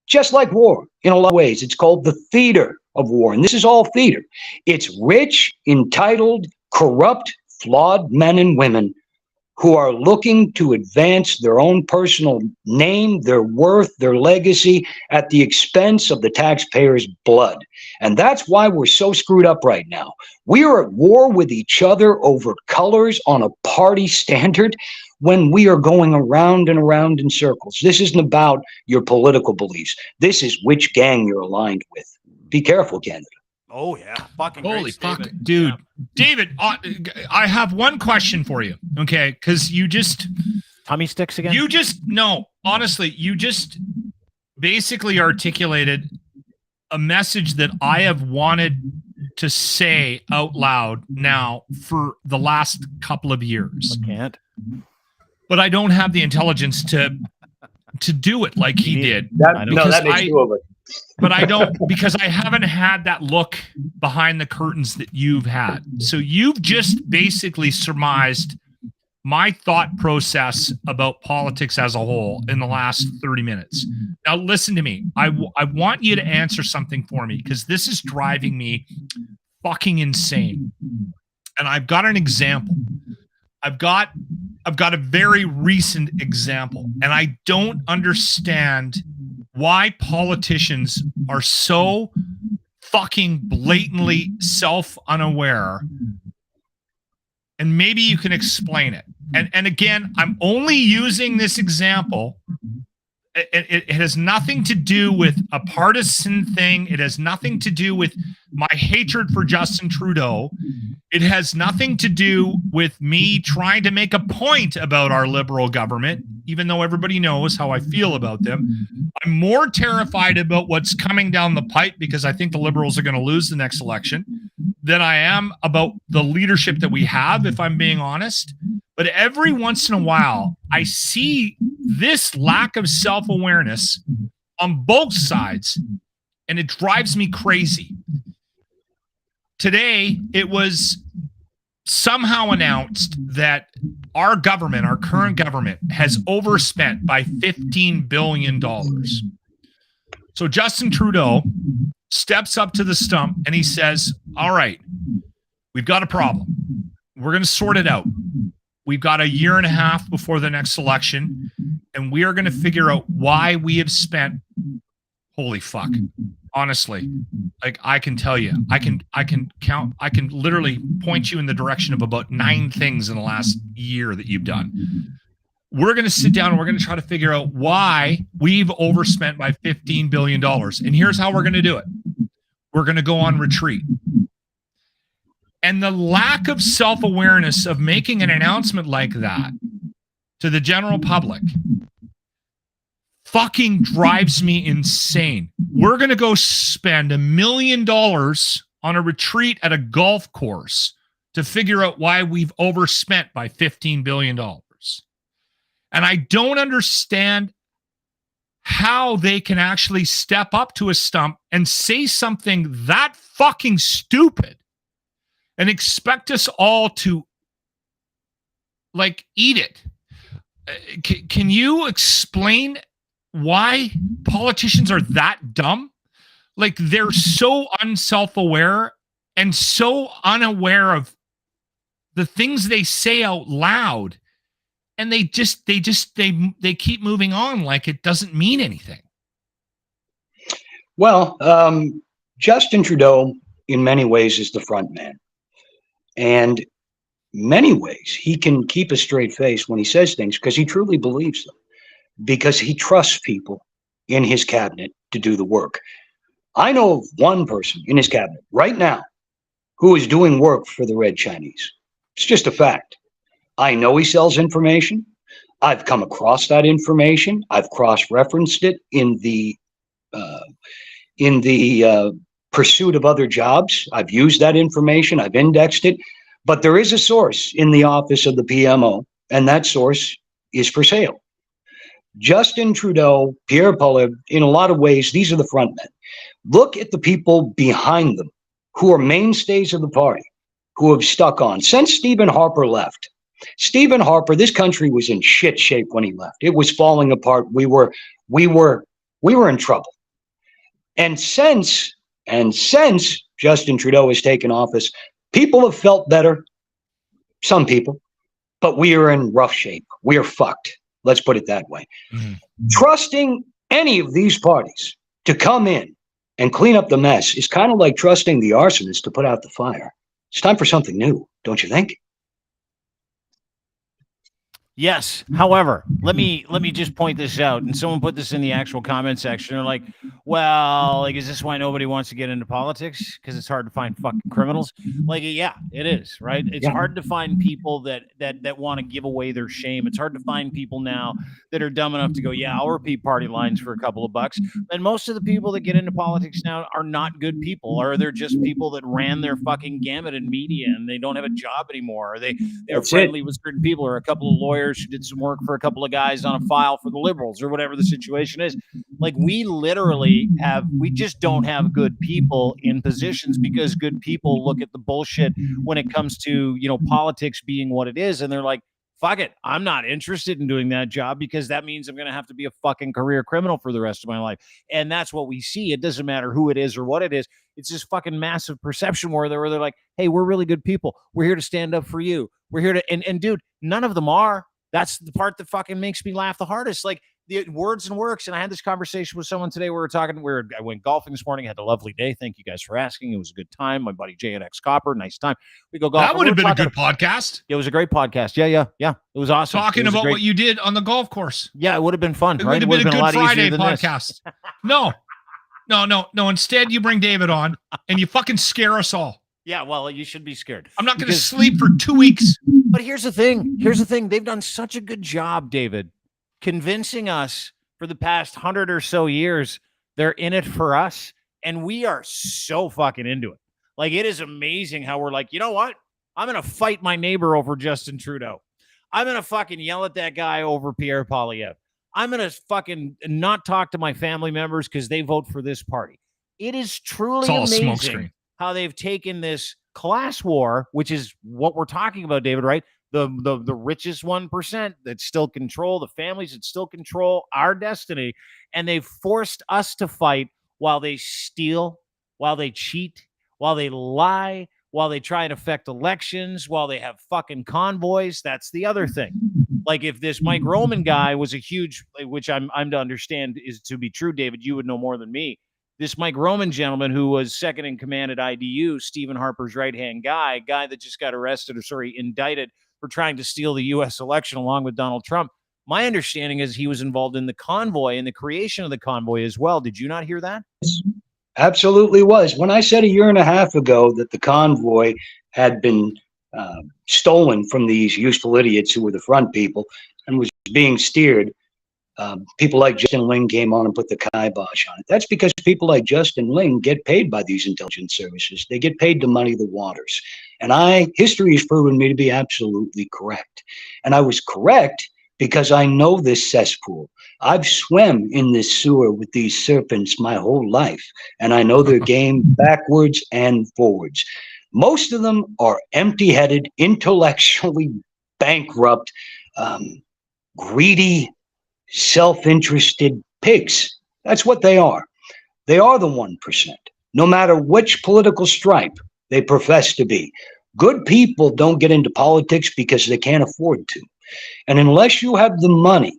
Just like war in a lot of ways. It's called the theater of war. And this is all theater. It's rich, entitled, corrupt, flawed men and women who are looking to advance their own personal name, their worth, their legacy at the expense of the taxpayers' blood. And that's why we're so screwed up right now. We are at war with each other over colors on a party standard when we are going around and around in circles. This isn't about your political beliefs. This is which gang you're aligned with. Be careful, Canada.
Oh, yeah. Fucking
holy fuck.
David.
Dude. Yeah. David, I have one question for you. Okay. Because you just.
Tummy sticks again?
No, honestly, you just basically articulated a message that I have wanted to say out loud now for the last couple of years.
I can't.
But I don't have the intelligence to do it like he did.
That makes two of us.
But I don't, because I haven't had that look behind the curtains that you've had. So you've just basically surmised my thought process about politics as a whole in the last 30 minutes. Now, listen to me. I want you to answer something for me because this is driving me fucking insane. And I've got an example. I've got a very recent example, and I don't understand why politicians are so fucking blatantly self-unaware. And maybe you can explain it. And again, I'm only using this example. It has nothing to do with a partisan thing. It has nothing to do with my hatred for Justin Trudeau. It has nothing to do with me trying to make a point about our liberal government, even though everybody knows how I feel about them. I'm more terrified about what's coming down the pipe because I think the liberals are going to lose the next election than I am about the leadership that we have, if I'm being honest. But every once in a while, I see this lack of self-awareness on both sides, and it drives me crazy. Today, it was somehow announced that our government, our current government, has overspent by $15 billion. So Justin Trudeau steps up to the stump and he says, all right, we've got a problem. We're going to sort it out. We've got a year and a half before the next election, and we are going to figure out why we have spent. Holy fuck. Honestly, like I can tell you, I can count, I can literally point you in the direction of about 9 things in the last year that you've done. We're going to sit down and we're going to try to figure out why we've overspent by $15 billion. And here's how we're going to do it. We're going to go on retreat. And the lack of self-awareness of making an announcement like that to the general public fucking drives me insane. We're going to go spend $1 million on a retreat at a golf course to figure out why we've overspent by $15 billion. And I don't understand how they can actually step up to a stump and say something that fucking stupid and expect us all to like eat it. Can you explain why politicians are that dumb? Like they're so unself-aware and so unaware of the things they say out loud, and they keep moving on like it doesn't mean anything.
Well, Justin Trudeau in many ways is the front man. And many ways he can keep a straight face when he says things because he truly believes them, because he trusts people in his cabinet to do the work. I know of one person in his cabinet right now who is doing work for the Red Chinese. It's just a fact. I know he sells information. I've come across that information. I've cross-referenced it in the pursuit of other jobs. I've used that information. I've indexed it. But there is a source in the office of the PMO, and that source is for sale. Justin Trudeau, Pierre Poilievre, in a lot of ways, these are the front men. Look at the people behind them who are mainstays of the party, who have stuck on. Since Steven Harper left, Steven Harper, this country was in shit shape when he left. It was falling apart. We were in trouble. And since Justin Trudeau has taken office, people have felt better. Some people, but we are in rough shape. We are fucked. Let's put it that way. Mm-hmm. Trusting any of these parties to come in and clean up the mess is kind of like trusting the arsonist to put out the fire. It's time for something new, don't you think?
Yes. However, let me just point this out. And someone put this in the actual comment section. They're like, well, like, is this why nobody wants to get into politics? Because it's hard to find fucking criminals. Like, yeah, it is, right? It's hard to find people that want to give away their shame. It's hard to find people now that are dumb enough to go, yeah, I'll repeat party lines for a couple of bucks. And most of the people that get into politics now are not good people, or they're just people that ran their fucking gamut in media and they don't have a job anymore, or they're friendly with certain people, or a couple of lawyers who did some work for a couple of guys on a file for the Liberals, or whatever the situation is. Like, we just don't have good people in positions, because good people look at the bullshit when it comes to, politics being what it is. And they're like, fuck it, I'm not interested in doing that job, because that means I'm going to have to be a fucking career criminal for the rest of my life. And that's what we see. It doesn't matter who it is or what it is. It's this fucking massive perception where they're like, hey, we're really good people. We're here to stand up for you. We're here to, and dude, none of them are. That's the part that fucking makes me laugh the hardest. Like, the words and works. And I had this conversation with someone today. I went golfing this morning. I had a lovely day. Thank you guys for asking. It was a good time. My buddy JNX Copper, nice time. We go golfing.
That would have been a good podcast.
It was a great podcast. Yeah. It was awesome.
Talking about what you did on the golf course.
Yeah, it would have been fun.
It would have been a good Friday podcast. No. Instead, you bring David on and you fucking scare us all.
Yeah, well, you should be scared.
I'm not going to sleep for 2 weeks.
But here's the thing. They've done such a good job, David, convincing us for the past 100 or so years they're in it for us. And we are so fucking into it. Like, it is amazing how we're like, you know what? I'm going to fight my neighbor over Justin Trudeau. I'm going to fucking yell at that guy over Pierre Poilievre. I'm going to fucking not talk to my family members because they vote for this party. It is truly amazing how they've taken this class war, which is what we're talking about, David, right? The richest 1% that still control the families that still control our destiny. And they've forced us to fight while they steal, while they cheat, while they lie, while they try and affect elections, while they have fucking convoys. That's the other thing. Like, if this Mike Roman guy was a huge, which I'm to understand is to be true, David, you would know more than me. This Mike Roman gentleman, who was second in command at IDU, Steven Harper's right-hand guy that just got indicted for trying to steal the U.S. election along with Donald Trump. My understanding is he was involved in the convoy and the creation of the convoy as well. Did you not hear that?
Absolutely was. When I said a year and a half ago that the convoy had been stolen from these useful idiots who were the front people and was being steered, people like Justin Ling came on and put the kibosh on it. That's because people like Justin Ling get paid by these intelligence services. They get paid to muddy the waters. And history has proven me to be absolutely correct. And I was correct because I know this cesspool. I've swam in this sewer with these serpents my whole life, and I know their game backwards and forwards. Most of them are empty-headed, intellectually bankrupt, greedy, self-interested pigs. That's what they are. They are the 1%, no matter which political stripe they profess to be. Good people don't get into politics because they can't afford to. And unless you have the money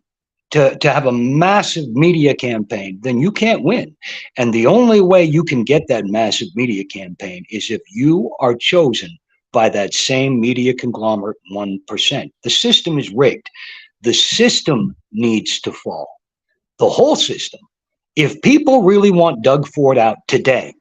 to have a massive media campaign, then you can't win. And the only way you can get that massive media campaign is if you are chosen by that same media conglomerate 1%. The system is rigged. The system needs to fall. The whole system. If people really want Doug Ford out today,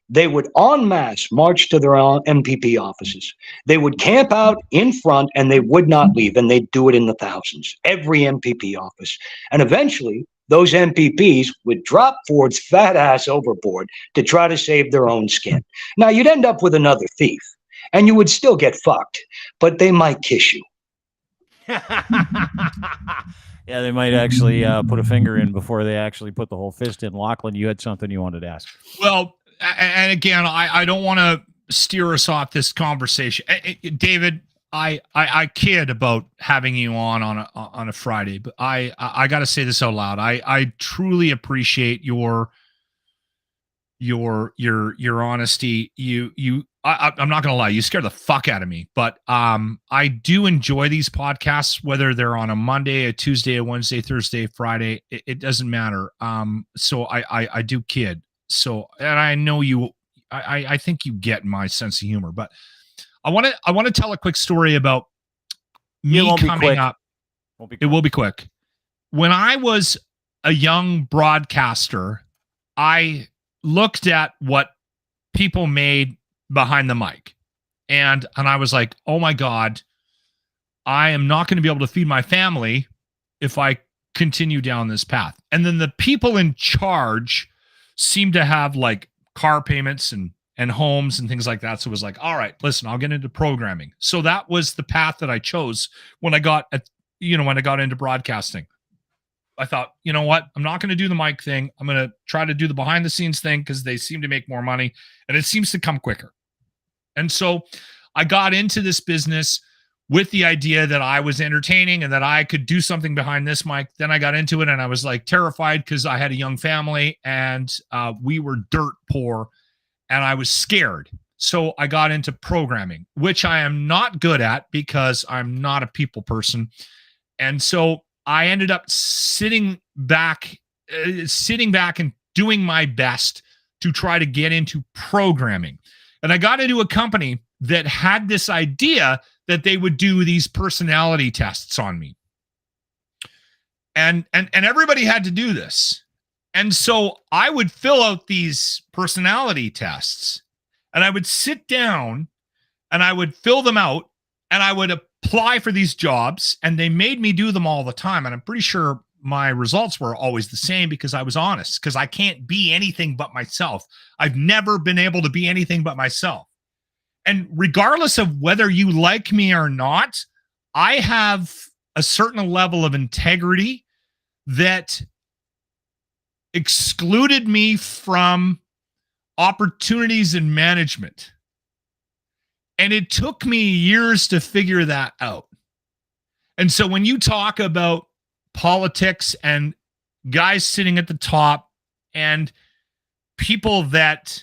they would en masse march to their own MPP offices. They would camp out in front and they would not leave, and they'd do it in the thousands, every MPP office. And eventually, those MPPs would drop Ford's fat ass overboard to try to save their own skin. Now, you'd end up with another thief, and you would still get fucked, but they might kiss you.
Yeah, they might actually put a finger in before they actually put the whole fist in. Lachlan, you had something you wanted to ask.
Well, and again, I don't want to steer us off this conversation. David, I kid about having you on a Friday, but I got to say this out loud. I truly appreciate your honesty. I'm not gonna lie, you scare the fuck out of me, but I do enjoy these podcasts, whether they're on a Monday, a Tuesday, a Wednesday, Thursday, Friday. It doesn't matter. So I do kid. So, and I know you. I think you get my sense of humor, but I want to tell a quick story about me coming up. It will be quick. When I was a young broadcaster, I looked at what people made behind the mic, and I was like, oh my God, I am not going to be able to feed my family if I continue down this path. And then the people in charge seem to have like car payments and homes and things like that. So it was like, all right, listen, I'll get into programming. So that was the path that I chose when I got into broadcasting. I thought, you know what? I'm not going to do the mic thing. I'm going to try to do the behind the scenes thing because they seem to make more money and it seems to come quicker. And so I got into this business with the idea that I was entertaining and that I could do something behind this mic. Then I got into it and I was like terrified because I had a young family and we were dirt poor and I was scared. So I got into programming, which I am not good at because I'm not a people person. And so I ended up sitting back and doing my best to try to get into programming. And I got into a company that had this idea that they would do these personality tests on me. And everybody had to do this. And so I would fill out these personality tests and I would sit down and I would fill them out and I would apply for these jobs, and they made me do them all the time. And I'm pretty sure my results were always the same because I was honest, because I can't be anything but myself. I've never been able to be anything but myself. And regardless of whether you like me or not, I have a certain level of integrity that excluded me from opportunities in management. And it took me years to figure that out. And so when you talk about politics and guys sitting at the top and people that,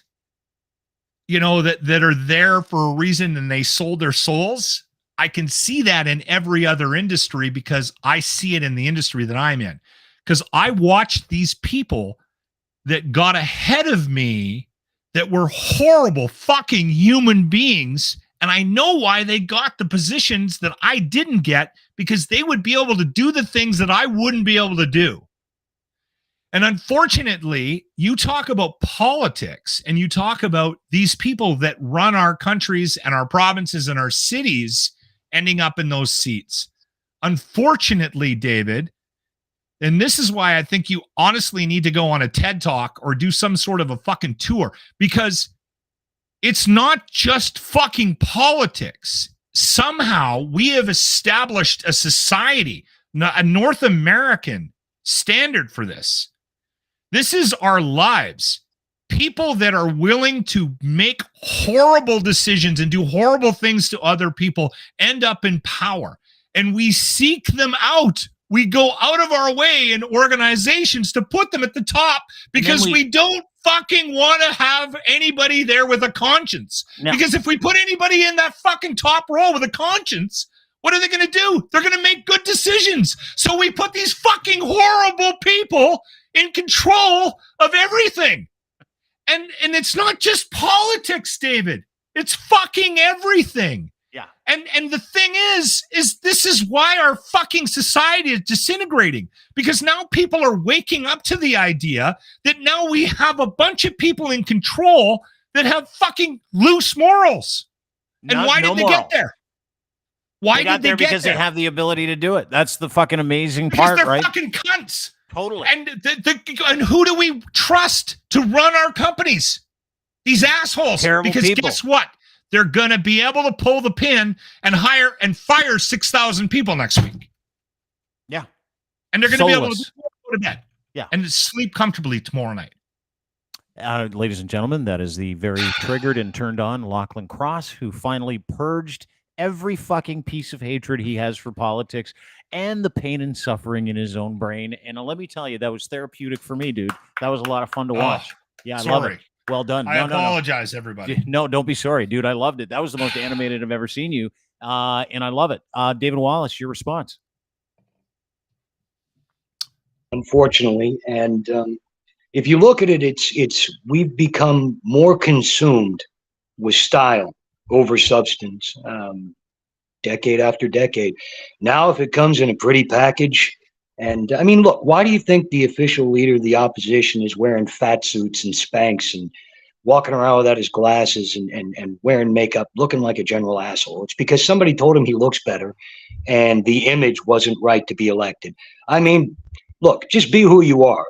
you know, that are there for a reason and they sold their souls, I can see that in every other industry because I see it in the industry that I'm in. Because I watched these people that got ahead of me that were horrible fucking human beings. And I know why they got the positions that I didn't get, because they would be able to do the things that I wouldn't be able to do. And unfortunately, you talk about politics and you talk about these people that run our countries and our provinces and our cities ending up in those seats. Unfortunately, David, and this is why I think you honestly need to go on a TED Talk or do some sort of a fucking tour, because it's not just fucking politics. Somehow we have established a society, a North American standard for this. This is our lives. People that are willing to make horrible decisions and do horrible things to other people end up in power. And we seek them out. We go out of our way in organizations to put them at the top because we don't fucking want to have anybody there with a conscience. No. Because if we put anybody in that fucking top role with a conscience, what are they going to do? They're going to make good decisions. So we put these fucking horrible people in control of everything. And it's not just politics, David. It's fucking everything.
Yeah.
And the thing is this is why our fucking society is disintegrating, because now people are waking up to the idea that now we have a bunch of people in control that have fucking loose morals. And why did they get there? Why
they got
did they
there
get
because
there?
they have the ability to do it. That's the fucking amazing
Because
part,
they're
right?
fucking cunts.
Totally.
And and who do we trust to run our companies? These assholes.
Terrible
because
people.
Guess what? They're gonna be able to pull the pin and hire and fire 6,000 people next week.
Yeah.
And they're gonna be able to
Soulless.
go to bed.
Yeah.
And sleep comfortably tomorrow night.
Ladies and gentlemen, that is the very triggered and turned on Lachlan Cross, who finally purged every fucking piece of hatred he has for politics and the pain and suffering in his own brain. And let me tell you, that was therapeutic for me, dude. That was a lot of fun to watch. Yeah, I love it. Well done.
I apologize, everybody.
No, don't be sorry, dude. I loved it. That was the most animated I've ever seen you. And I love it. David Wallace, your response.
Unfortunately, and if you look at it, it's we've become more consumed with style over substance, decade after decade. Now, if it comes in a pretty package, and I mean, look, why do you think the official leader of the opposition is wearing fat suits and Spanx and walking around without his glasses and wearing makeup, looking like a general asshole? It's because somebody told him he looks better, and the image wasn't right to be elected. I mean, look, just be who you are.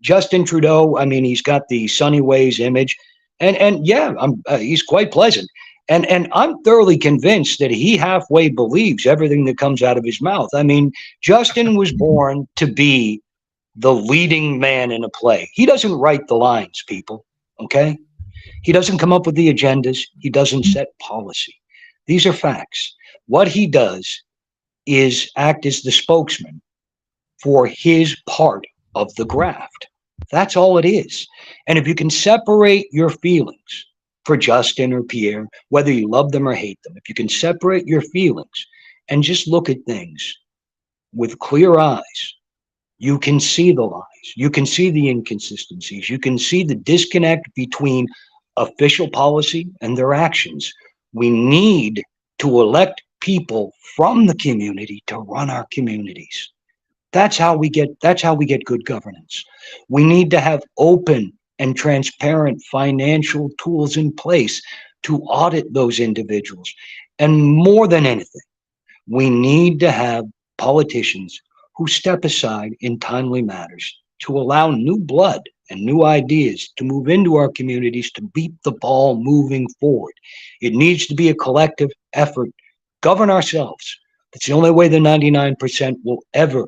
Justin Trudeau, I mean, he's got the sunny ways image, and yeah, he's quite pleasant, and I'm thoroughly convinced that he halfway believes everything that comes out of his mouth. I mean, Justin was born to be the leading man in a play. He doesn't write the lines, people. Okay, he doesn't come up with the agendas. He doesn't set policy. These are facts. What he does is act as the spokesman for his part of the graft. That's all it is. And if you can separate your feelings for Justin or Pierre, whether you love them or hate them, if you can separate your feelings and just look at things with clear eyes, you can see the lies. You can see the inconsistencies. You can see the disconnect between official policy and their actions. We need to elect people from the community to run our communities. That's how we get good governance. We need to have open and transparent financial tools in place to audit those individuals. And more than anything, we need to have politicians who step aside in timely matters to allow new blood and new ideas to move into our communities to beat the ball moving forward. It needs to be a collective effort. Govern ourselves. That's the only way the 99% will ever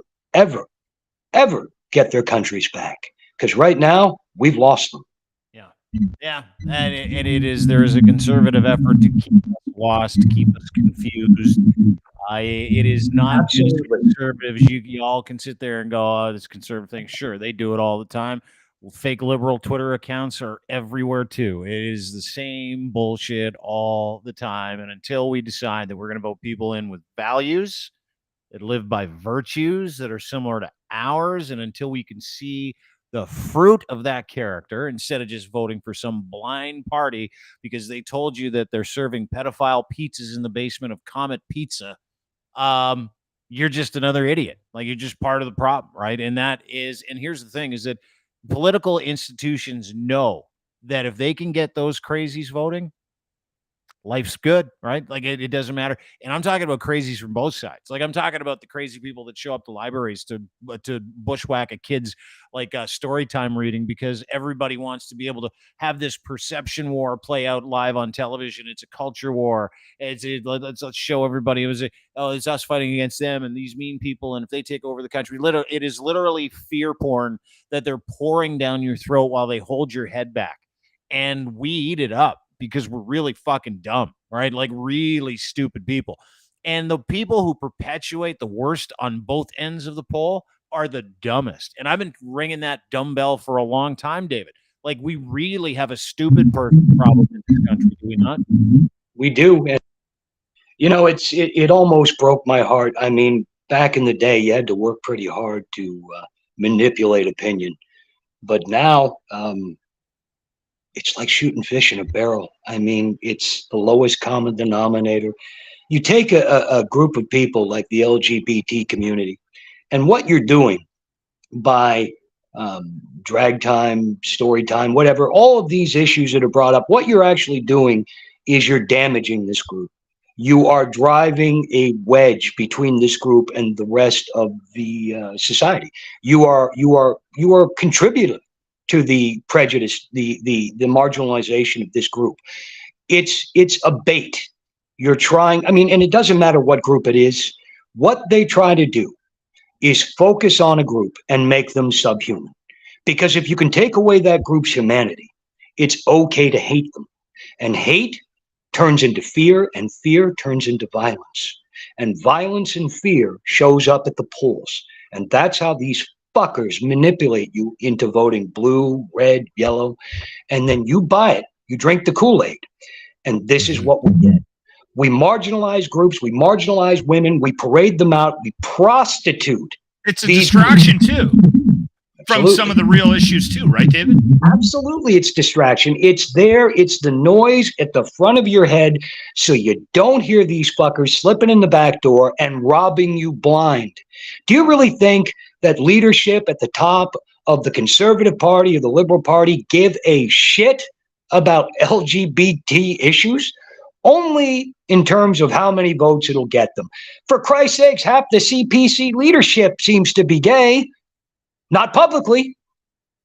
get their countries back. Because right now, we've lost them.
Yeah. And it is, there is a conservative effort to keep us lost, to keep us confused. It is not just conservatives. You all can sit there and go, oh, this conservative thing. Sure, they do it all the time. Well, fake liberal Twitter accounts are everywhere too. It is the same bullshit all the time. And until we decide that we're going to vote people in with values that live by virtues that are similar to ours, and until we can see the fruit of that character instead of just voting for some blind party because they told you that they're serving pedophile pizzas in the basement of Comet Pizza, you're just another idiot. Like, you're just part of the problem, right? And here's the thing, is that political institutions know that if they can get those crazies voting, life's good, right? Like, it doesn't matter. And I'm talking about crazies from both sides. Like, I'm talking about the crazy people that show up to libraries to bushwhack a kid's story time reading because everybody wants to be able to have this perception war play out live on television. It's a culture war. Let's show everybody it's us fighting against them and these mean people. And if they take over the country, it is literally fear porn that they're pouring down your throat while they hold your head back. And we eat it up because we're really fucking dumb, right? Like, really stupid people. And the people who perpetuate the worst on both ends of the pole are the dumbest. And I've been ringing that dumbbell for a long time, David. Like, we really have a stupid person problem in this country, do we not?
We do. And, it almost broke my heart. I mean, back in the day, you had to work pretty hard to manipulate opinion. But now, it's like shooting fish in a barrel. I mean, it's the lowest common denominator. You take a group of people like the LGBT community, and what you're doing by drag time, story time, whatever, all of these issues that are brought up, what you're actually doing is you're damaging this group. You are driving a wedge between this group and the rest of the society. You are contributing to the prejudice, the marginalization of this group. It's a bait. You're trying, I mean, and it doesn't matter what group it is. What they try to do is focus on a group and make them subhuman. Because if you can take away that group's humanity, it's okay to hate them. And hate turns into fear, and fear turns into violence. And violence and fear shows up at the polls. And that's how these fuckers manipulate you into voting blue, red, yellow. And then you buy it. You drink the Kool-Aid. And this is what we get. We marginalize groups. We marginalize women. We parade them out. We prostitute.
It's a distraction too from some of the real issues too, right, David?
Absolutely. It's distraction. It's there. It's the noise at the front of your head so you don't hear these fuckers slipping in the back door and robbing you blind. Do you really think that leadership at the top of the Conservative Party or the Liberal Party give a shit about LGBT issues? Only in terms of how many votes it'll get them. For Christ's sakes, half the CPC leadership seems to be gay. Not publicly,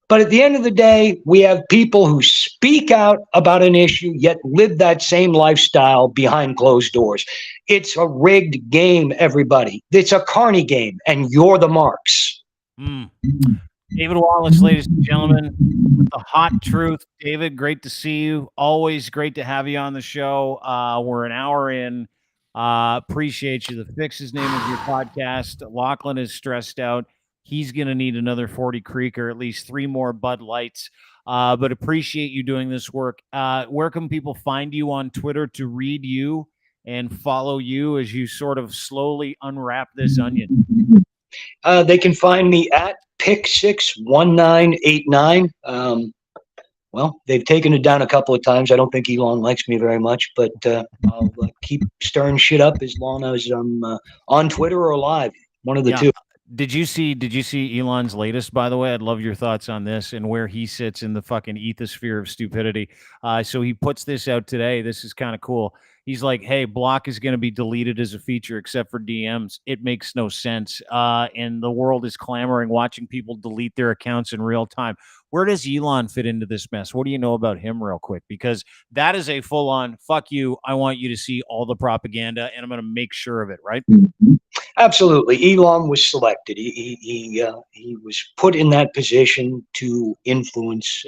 but at the end of the day, we have people who speak out about an issue, yet live that same lifestyle behind closed doors. It's a rigged game, everybody. It's a carny game, and you're the marks.
David Wallace, ladies and gentlemen, with the hot truth. David, great to see you. Always great to have you on the show. We're an hour in. Appreciate you. The Fix is the name of your podcast. Lachlan is stressed out. He's going to need another 40 Creek or at least 3 more Bud Lights. But appreciate you doing this work. Where can people find you on Twitter to read you and follow you as you sort of slowly unwrap this onion?
They can find me at Pick61989. Well, they've taken it down a couple of times. I don't think Elon likes me very much, but I'll keep stirring shit up as long as I'm on Twitter or live. One of the two.
Did you see Elon's latest, by the way? I'd love your thoughts on this and where he sits in the fucking ethosphere of stupidity. So he puts this out today. This is kind of cool. He's like, hey, block is going to be deleted as a feature except for DMs. It makes no sense. And the world is clamoring, watching people delete their accounts in real time. Where does Elon fit into this mess? What do you know about him real quick? Because that is a full-on, fuck you, I want you to see all the propaganda, and I'm going to make sure of it, right?
Absolutely. Elon was selected. He was put in that position to influence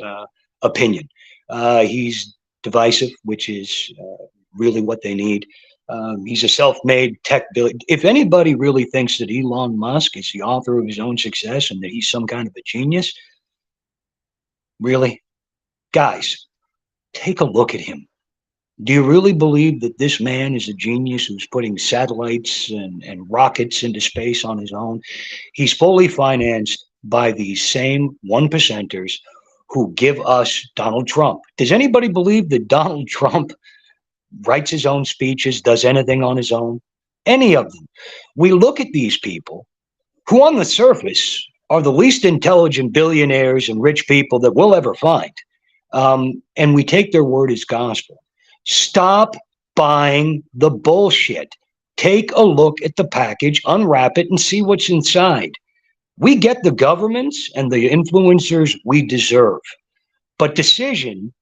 opinion. He's divisive, which is really what they need. He's a self-made tech billion. If anybody really thinks that Elon Musk is the author of his own success and that he's some kind of a genius, really? Guys, take a look at him. Do you really believe that this man is a genius who's putting satellites and rockets into space on his own? He's fully financed by these same 1%ers who give us Donald Trump. Does anybody believe that Donald Trump writes his own speeches, does anything on his own? Any of them. We look at these people who on the surface are the least intelligent billionaires and rich people that we'll ever find. And we take their word as gospel. Stop buying the bullshit. Take a look at the package, unwrap it, and see what's inside. We get the governments and the influencers we deserve. But decision,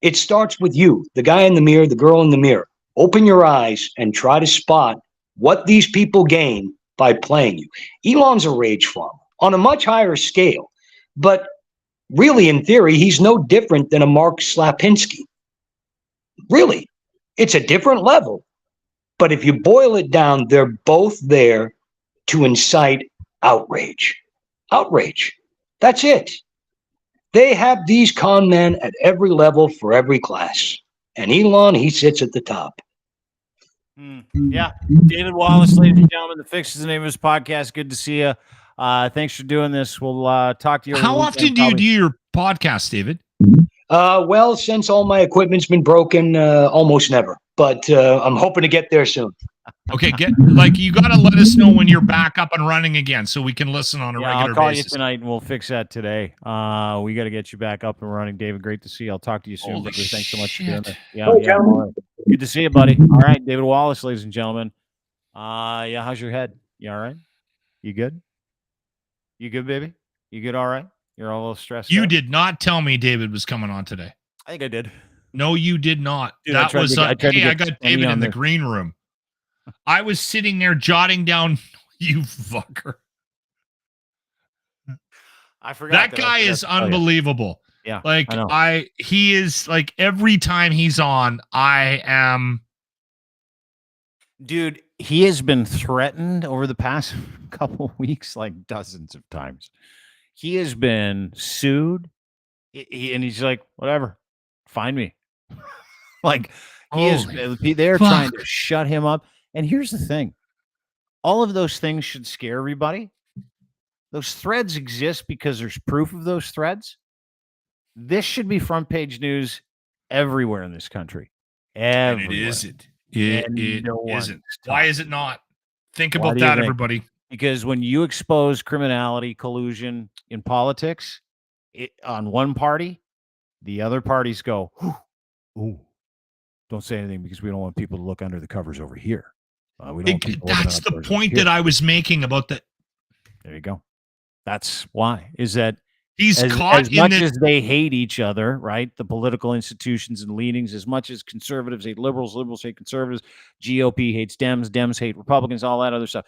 it starts with you, the guy in the mirror, the girl in the mirror. Open your eyes and try to spot what these people gain by playing you. Elon's a rage farmer on a much higher scale. But really, in theory, he's no different than a Mark Slapinski. Really, it's a different level. But if you boil it down, they're both there to incite outrage. Outrage. That's it. They have these con men at every level for every class. And Elon, he sits at the top.
Yeah. David Wallace, ladies and gentlemen, The Fix is the name of his podcast. Good to see you. Thanks for doing this. We'll talk to you.
How often do you do your podcast, David?
Well, since all my equipment's been broken, almost never. But I'm hoping to get there soon.
Okay, you got to let us know when you're back up and running again so we can listen on a regular
I'll call
basis.
you tonight and we'll fix that today. We got to get you back up and running, David. Great to see you. I'll talk to you soon, brother. Thanks so much for doing this. Yeah,
gentlemen.
good to see you, buddy. All right, David Wallace, ladies and gentlemen. Yeah, how's your head? You all right? You good? You good, baby? You good? All right? You're all a little stressed
You
out?
did not tell me David was coming on today.
I think I did.
No, you did not.
Dude,
that was
I
got David in the green room. I was sitting there jotting down, you fucker.
I forgot
that guy is unbelievable.
Yeah.
Like he is like every time he's on, I am.
Dude, he has been threatened over the past couple of weeks, like dozens of times. He has been sued, and he's like, whatever, find me. Like they're trying to shut him up. And here's the thing. All of those things should scare everybody. Those threads exist because there's proof of those threads. This should be front page news everywhere in this country.
And it isn't. It isn't. Why is it not? Think about that, everybody.
Because when you expose criminality, collusion in politics on one party, the other parties go, ooh, don't say anything because we don't want people to look under the covers over here.
That's the point that I was making about that.
There you go. That's why. Is that
he's caught
as much as they hate each other, right? The political institutions and leanings, as much as conservatives hate liberals, liberals hate conservatives, GOP hates Dems, Dems hate Republicans, all that other stuff.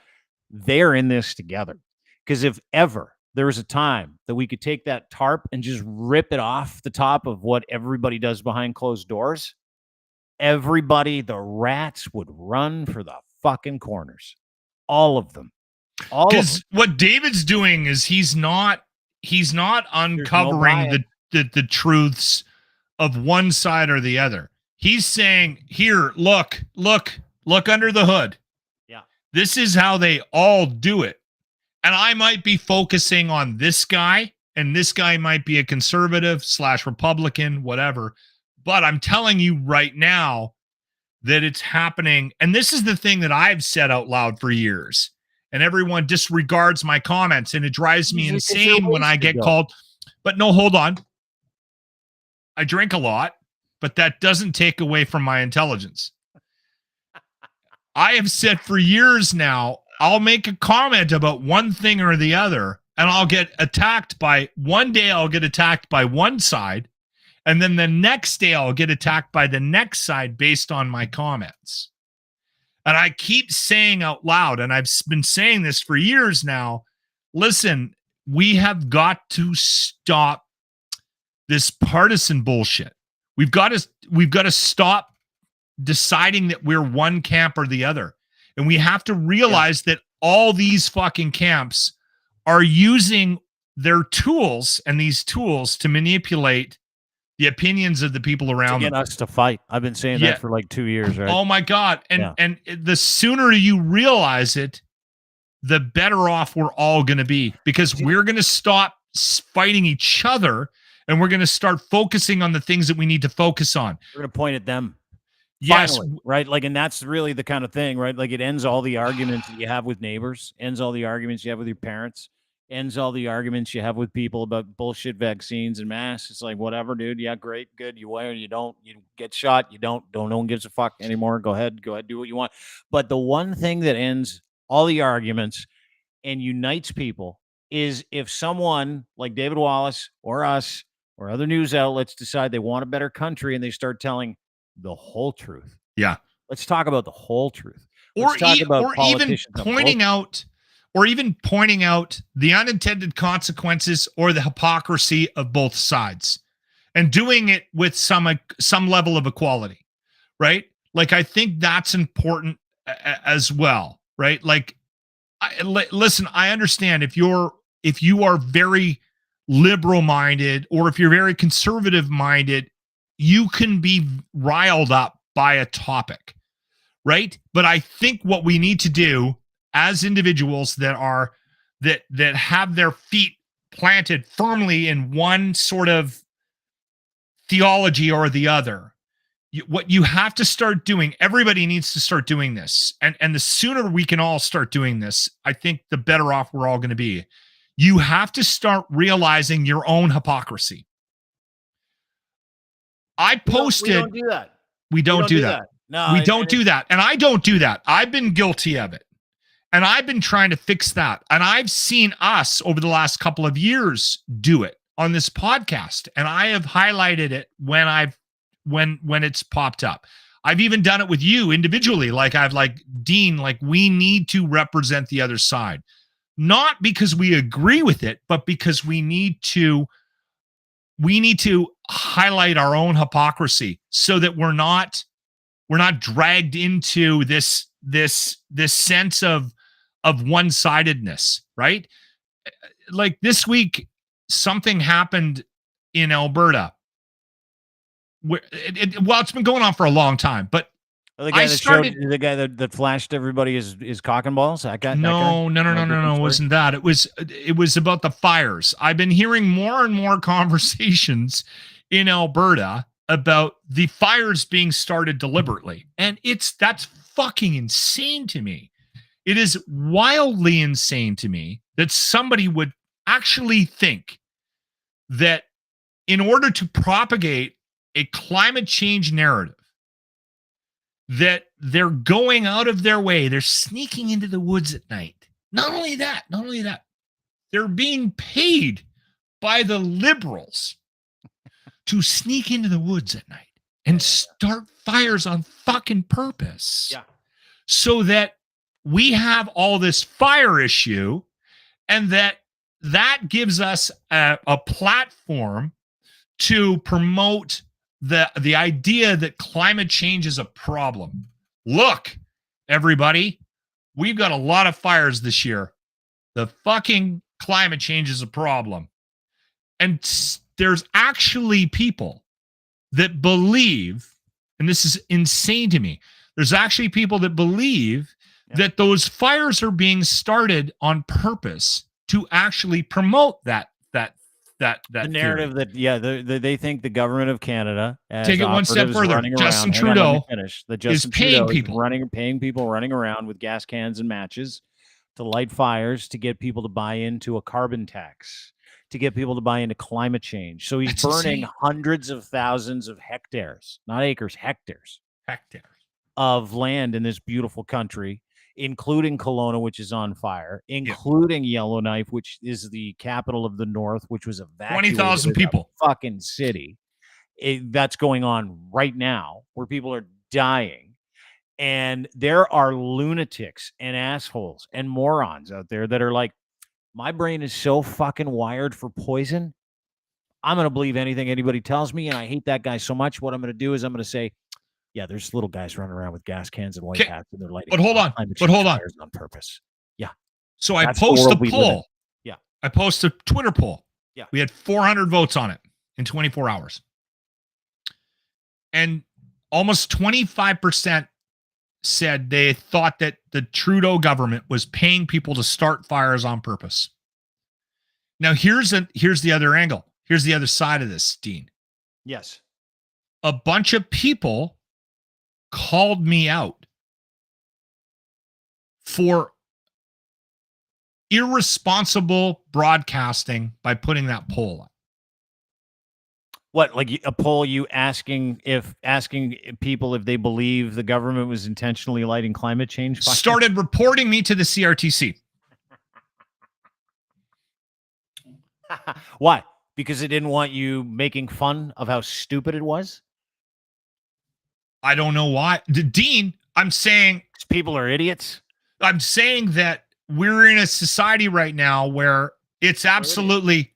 They're in this together. Because if ever there was a time that we could take that tarp and just rip it off the top of what everybody does behind closed doors, everybody, the rats would run for the fucking corners. All of them.
Because what David's doing is he's not uncovering the truths of one side or the other. He's saying, here, look under the hood.
Yeah.
This is how they all do it. And I might be focusing on this guy, and this guy might be a conservative / Republican, whatever. But I'm telling you right now that it's happening. And this is the thing that I've said out loud for years. And everyone disregards my comments, and it drives me insane when I get called. But no, hold on. I drink a lot, but that doesn't take away from my intelligence. I have said for years now, I'll make a comment about one thing or the other, and I'll get attacked by one day. I'll get attacked by one side, and then the next day I'll get attacked by the next side based on my comments. And I keep saying out loud, and I've been saying this for years now, listen, we have got to stop this partisan bullshit. We've got to stop deciding that we're one camp or the other. And we have to realize that all these fucking camps are using their tools and these tools to manipulate the opinions of the people around them.
To get us to fight. I've been saying that for like 2 years, right?
Oh my God. And the sooner you realize it, the better off we're all going to be, because we're going to stop fighting each other, and we're going to start focusing on the things that we need to focus on.
We're going to point at them.
Yes.
Finally, right? Like, and that's really the kind of thing, right? Like, it ends all the arguments that you have with neighbors, ends all the arguments you have with your parents, ends all the arguments you have with people about bullshit vaccines and masks. It's like, whatever, dude. Yeah, great, good. You wear, you don't. You get shot. You don't. No one gives a fuck anymore. Go ahead, do what you want. But the one thing that ends all the arguments and unites people is if someone like David Wallace or us or other news outlets decide they want a better country and they start telling the whole truth.
Yeah.
Let's talk about the whole truth.
Or even pointing out the unintended consequences or the hypocrisy of both sides, and doing it with some level of equality, right? Like, I think that's important as well, right? Like, listen, I understand if you are very liberal minded, or if you're very conservative minded, you can be riled up by a topic, right? But I think what we need to do as individuals that have their feet planted firmly in one sort of theology or the other what you have to start doing, everybody needs to start doing this. And the sooner we can all start doing this, I think the better off we're all going to be. You have to start realizing your own hypocrisy. I posted.
We don't do that.
We don't do that.
No,
we don't do that. And I don't do that. I've been guilty of it. And I've been trying to fix that. And I've seen us over the last couple of years do it on this podcast. And I have highlighted it when it's popped up. I've even done it with you individually. Like Dean, like we need to represent the other side. Not because we agree with it, but because we need to highlight our own hypocrisy so that we're not dragged into this sense of one-sidedness, right? Like this week, something happened in Alberta. It's been going on for a long time, but
the guy that flashed everybody his cock and balls. That guy.
No. It wasn't that. It was about the fires. I've been hearing more and more conversations in Alberta about the fires being started deliberately, and that's fucking insane to me. It is wildly insane to me that somebody would actually think that in order to propagate a climate change narrative, that they're going out of their way, they're sneaking into the woods at night. Not only that, they're being paid by the liberals to sneak into the woods at night and start fires on fucking purpose.
Yeah.
So that we have all this fire issue, and that gives us a platform to promote the idea that climate change is a problem. Look, everybody, we've got a lot of fires this year. The fucking climate change is a problem. And there's actually people that believe, and this is insane to me, there's actually people that believe that those fires are being started on purpose to actually promote that
narrative
theory.
that they think the government of Canada,
take it one step further, Justin Trudeau is paying people,
paying people running around with gas cans and matches to light fires to get people to buy into a carbon tax, to get people to buy into climate change. So he's burning hundreds of thousands of hectares, not acres, hectares of land in this beautiful country, including Kelowna, which is on fire, including Yellowknife, which is the capital of the North, which was evacuated.
20,000 people.
Fucking city. That's going on right now, where people are dying. And there are lunatics and assholes and morons out there that are like, my brain is so fucking wired for poison, I'm going to believe anything anybody tells me, and I hate that guy so much. What I'm going to do is I'm going to say, yeah, there's little guys running around with gas cans and white hats, and they're lighting.
But hold on.
On purpose. Yeah.
So I post a poll.
Yeah.
I post a Twitter poll.
Yeah.
We had 400 votes on it in 24 hours. And almost 25% said they thought that the Trudeau government was paying people to start fires on purpose. Now, here's the other angle. Here's the other side of this, Dean.
Yes.
A bunch of people called me out for irresponsible broadcasting by putting that poll up.
What, like a poll you asking people if they believe the government was intentionally lighting climate change?
Started reporting me to the CRTC.
Why? Because it didn't want you making fun of how stupid it was?
I don't know why. Dean, I'm saying
people are idiots.
I'm saying that we're in a society right now where it's absolutely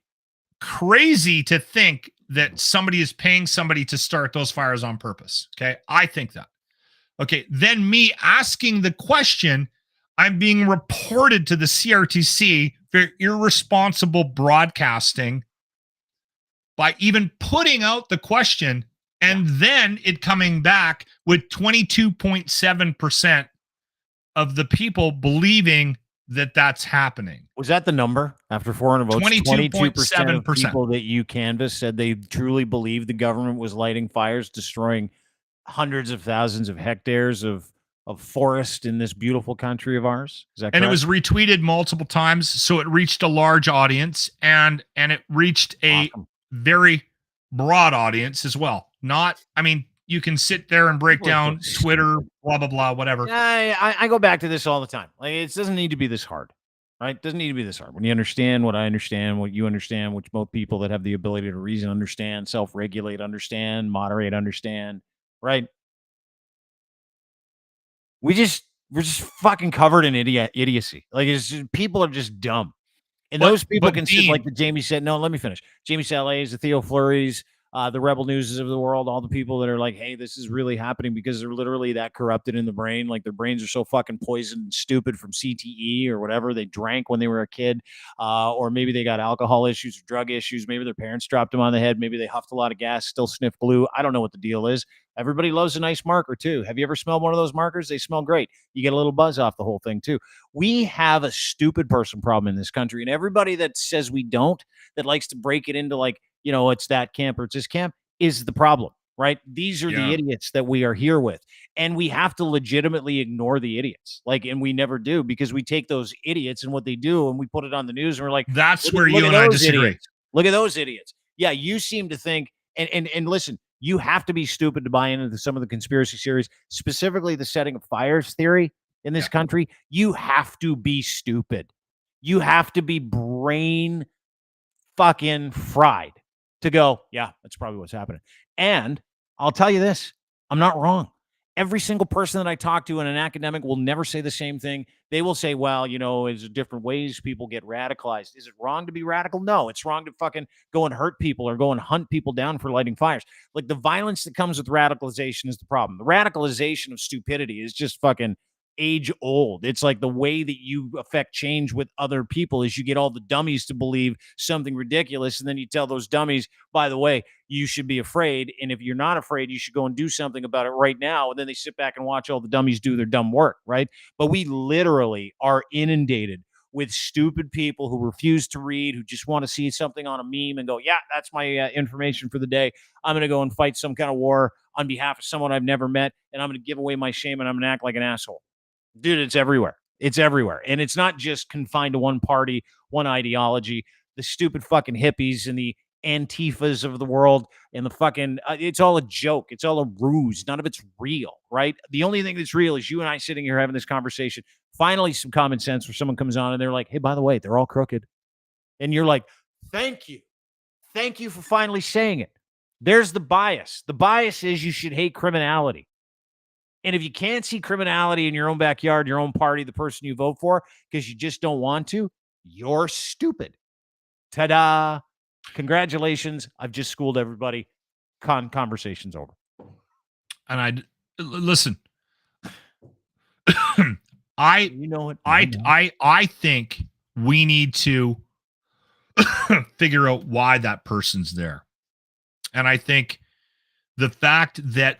crazy to think that somebody is paying somebody to start those fires on purpose. Okay. I think that. Okay. Then me asking the question, I'm being reported to the CRTC for irresponsible broadcasting by even putting out the question, and then it coming back with 22.7% of the people believing that that's happening.
Was that the number after 400 votes?
22.7%
of people that you canvassed said they truly believed the government was lighting fires, destroying hundreds of thousands of hectares of forest in this beautiful country of ours. Is that correct?
And it was retweeted multiple times, so it reached a large audience, and it reached a very broad audience as well. You can sit there and break down Twitter, blah, blah, blah, whatever.
I go back to this all the time. Like, it doesn't need to be this hard, right? It doesn't need to be this hard. When you understand what I understand, what you understand, which both people that have the ability to reason understand, self-regulate understand, moderate understand, right? We're just fucking covered in idiocy. Like, it's just, people are just dumb. And those people can sit, like the Jamie said, no, let me finish. Jamie Salays, the Theo Fleury's, the Rebel Newses of the world, all the people that are like, hey, this is really happening because they're literally that corrupted in the brain. Like, their brains are so fucking poisoned and stupid from CTE or whatever they drank when they were a kid. Or maybe they got alcohol issues or drug issues. Maybe their parents dropped them on the head. Maybe they huffed a lot of gas, still sniff glue. I don't know what the deal is. Everybody loves a nice marker too. Have you ever smelled one of those markers? They smell great. You get a little buzz off the whole thing too. We have a stupid person problem in this country, and everybody that says we don't, that likes to break it into like, it's that camp or it's this camp, is the problem, right? These are the idiots that we are here with, and we have to legitimately ignore the idiots. And we never do, because we take those idiots and what they do and we put it on the news and we're like,
that's where you and I disagree.
Idiots. Look at those idiots. Yeah, you seem to think, and listen, you have to be stupid to buy into some of the conspiracy theories, specifically the setting of fires theory in this country. You have to be stupid. You have to be brain fucking fried to go, yeah, that's probably what's happening. And I'll tell you this, I'm not wrong. Every single person that I talk to in an academic will never say the same thing. They will say, well, there's different ways people get radicalized. Is it wrong to be radical? No, it's wrong to fucking go and hurt people or go and hunt people down for lighting fires. Like, the violence that comes with radicalization is the problem. The radicalization of stupidity is just fucking age old. It's like the way that you affect change with other people is you get all the dummies to believe something ridiculous, and then you tell those dummies, by the way, you should be afraid, and if you're not afraid, you should go and do something about it right now. And then they sit back and watch all the dummies do their dumb work, right? But we literally are inundated with stupid people who refuse to read, who just want to see something on a meme and go, yeah, that's my information for the day. I'm going to go and fight some kind of war on behalf of someone I've never met, and I'm going to give away my shame, and I'm going to act like an asshole. Dude, it's everywhere. It's everywhere. And it's not just confined to one party, one ideology. The stupid fucking hippies and the Antifas of the world and the fucking, it's all a joke. It's all a ruse. None of it's real, right? The only thing that's real is you and I sitting here having this conversation. Finally, some common sense where someone comes on and they're like, hey, by the way, they're all crooked. And you're like, thank you. Thank you for finally saying it. There's the bias. The bias is you should hate criminality. And if you can't see criminality in your own backyard, your own party, the person you vote for, because you just don't want to, you're stupid. Ta-da. Congratulations. I've just schooled everybody. Conversation's over.
And listen, I think we need to figure out why that person's there. And I think the fact that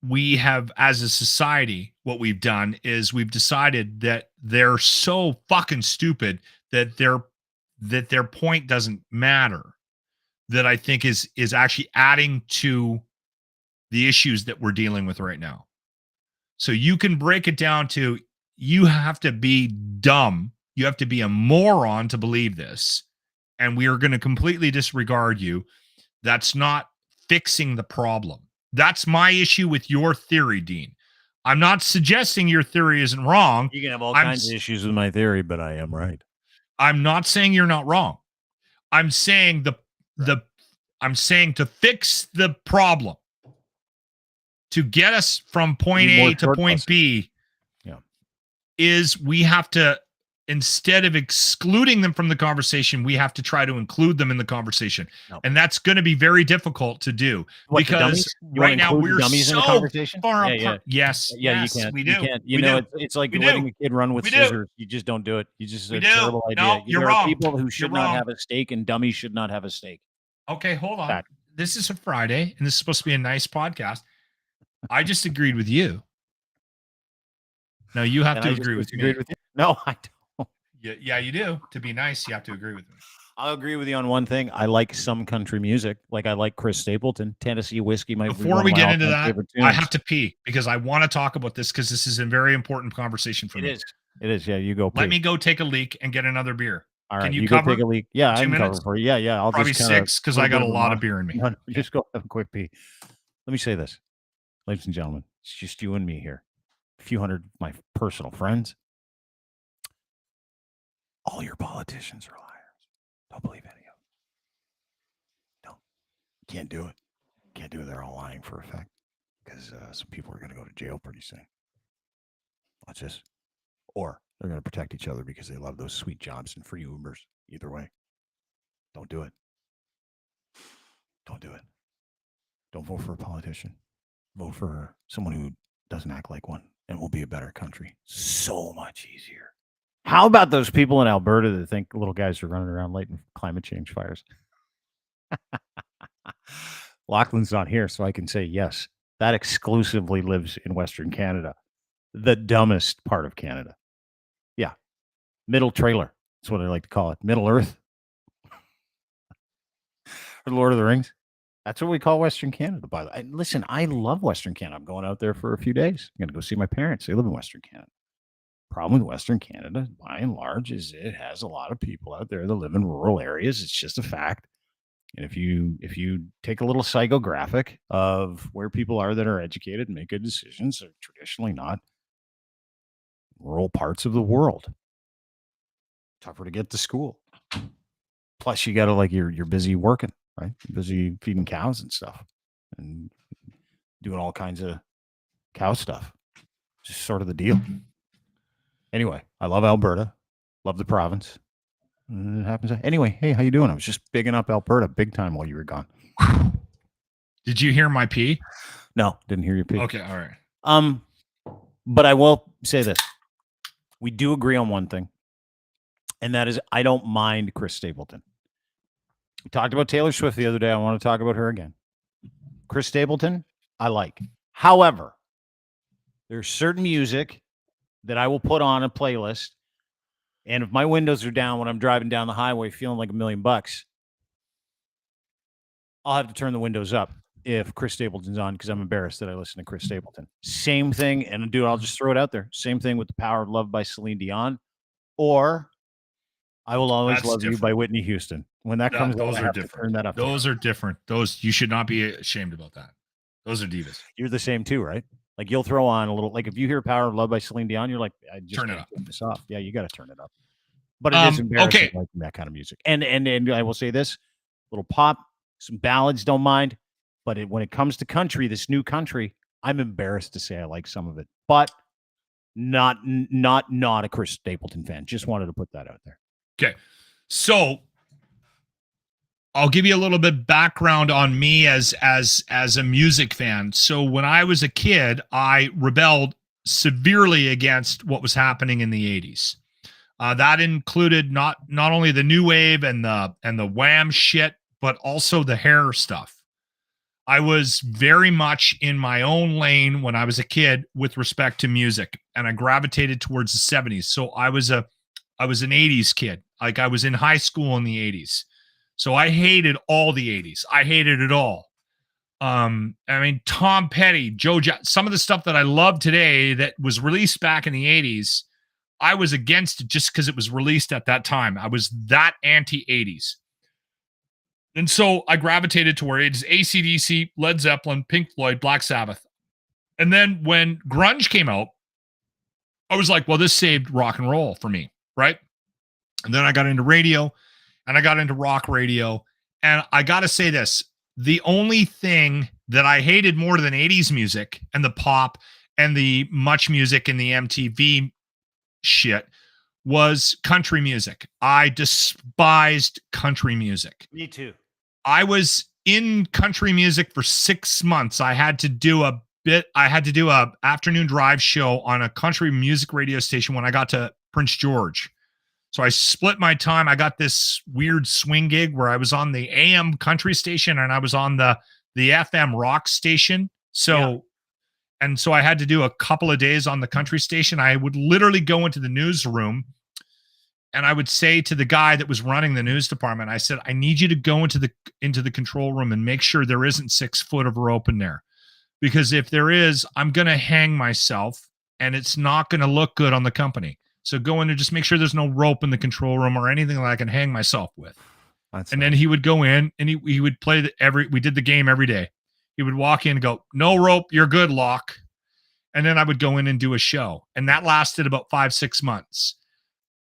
we have, as a society, what we've done is we've decided that they're so fucking stupid that their point doesn't matter. That I think is actually adding to the issues that we're dealing with right now. So you can break it down to, you have to be dumb. You have to be a moron to believe this. And we are going to completely disregard you. That's not fixing the problem. That's my issue with your theory, Dean. I'm not suggesting your theory isn't wrong.
You can have all kinds of issues with my theory, but I am right.
I'm not saying you're not wrong. I'm saying I'm saying to fix the problem, to get us from point A to point B, is we have to, instead of excluding them from the conversation, we have to try to include them in the conversation. No. And that's going to be very difficult to do. What, because right now we're so far apart. Yes, yes, you can't.
We do. It's like letting a kid run with scissors. You just don't do it. You just, a terrible idea.
No, you're wrong.
People who should not have a stake, and dummies should not have a stake.
Okay, hold on. Fact. This is a Friday, and this is supposed to be a nice podcast. I just agreed with you. No, you have to agree with me.
No, I don't.
Yeah, you do. To be nice, you have to agree with me.
I'll agree with you on one thing. I like some country music. Like I like Chris Stapleton. Tennessee Whiskey might be
Before
one
we
of my
get into
all-time
that,
favorite
I
tunes.
have to pee because I want to talk about this because this is a very important conversation for me.
It is. Yeah, you go.
Let me go take a leak and get another beer.
All right,
Can you
go
cover
take a leak. Yeah, I
2
can
minutes?
cover for you. Yeah. I'll
Probably
just kinda,
6 because I got a lot of beer in me.
No, just go have a quick pee. Let me say this, ladies and gentlemen. It's just you and me here. A few hundred of my personal friends. All your politicians are liars. Don't believe any of them. No, can't do it. Can't do it. They're all lying for effect because some people are going to go to jail pretty soon. Watch this. Or they're going to protect each other because they love those sweet jobs and free Ubers. Either way, don't do it. Don't do it. Don't vote for a politician. Vote for someone who doesn't act like one, and we'll be a better country. So much easier. How about those people in Alberta that think little guys are running around lighting climate change fires? Lachlan's not here, so I can say yes. That exclusively lives in Western Canada, the dumbest part of Canada. Yeah, middle trailer. That's what I like to call it. Middle Earth. Or Lord of the Rings. That's what we call Western Canada, by the way. Listen, I love Western Canada. I'm going out there for a few days. I'm going to go see my parents. They live in Western Canada. Problem with Western Canada, by and large, is it has a lot of people out there that live in rural areas. It's just a fact. And if you take a little psychographic of where people are that are educated and make good decisions, they're traditionally not rural parts of the world. Tougher to get to school. Plus, you got to you're busy working, right? You're busy feeding cows and stuff, and doing all kinds of cow stuff. Just sort of the deal. Anyway, I love Alberta, love the province. It happens. Anyway, hey, how you doing? I was just bigging up Alberta big time while you were gone.
Did you hear my pee?
No, didn't hear your pee.
Okay, all right.
But I will say this: we do agree on one thing, and that is I don't mind Chris Stapleton. We talked about Taylor Swift the other day. I want to talk about her again. Chris Stapleton, I like. However, there's certain music that I will put on a playlist. And if my windows are down when I'm driving down the highway feeling like $1 million, I'll have to turn the windows up if Chris Stapleton's on because I'm embarrassed that I listen to Chris Stapleton. Same thing, and dude, I'll just throw it out there. Same thing with The Power of Love by Celine Dion, or I Will Always Love You by Whitney Houston. When that comes out, I have to turn that up.
Those are different. Those you should not be ashamed about that. Those are divas.
You're the same too, right? Like you'll throw on a little, like if you hear Power of Love by Celine Dion, you're like, I just
turn it up.
Turn this off. Yeah, you got to turn it up. But it is embarrassing liking that kind of music. And I will say this, little pop, some ballads, don't mind. But when it comes to country, this new country, I'm embarrassed to say I like some of it. But not a Chris Stapleton fan. Just wanted to put that out there.
Okay. So I'll give you a little bit background on me as a music fan. So when I was a kid, I rebelled severely against what was happening in the 80s. That included not only the new wave and the wham shit, but also the hair stuff. I was very much in my own lane when I was a kid with respect to music, and I gravitated towards the 70s. So I was an 80s kid. Like I was in high school in the 80s. So I hated all the 80s. I hated it all. I mean, Tom Petty, some of the stuff that I love today that was released back in the 80s, I was against it just because it was released at that time. I was that anti-80s. And so I gravitated towards AC/DC, Led Zeppelin, Pink Floyd, Black Sabbath. And then when grunge came out, I was like, well, this saved rock and roll for me, right? And then I got into radio, and I got into rock radio. And I got to say this, the only thing that I hated more than 80s music and the pop and the much music and the MTV shit was country music. I despised country music.
Me too.
I was in country music for 6 months. I had to do a afternoon drive show on a country music radio station when I got to Prince George. So I split my time. I got this weird swing gig where I was on the AM country station and I was on the FM rock station. So I had to do a couple of days on the country station. I would literally go into the newsroom and I would say to the guy that was running the news department, I said, I need you to go into the control room and make sure there isn't 6 foot of rope in there. Because if there is, I'm going to hang myself and it's not going to look good on the company. So go in and just make sure there's no rope in the control room or anything that I can hang myself with. Then he would go in and he would play we did the game every day. He would walk in and go, no rope, you're good, Locke. And then I would go in and do a show. And that lasted about 5-6 months.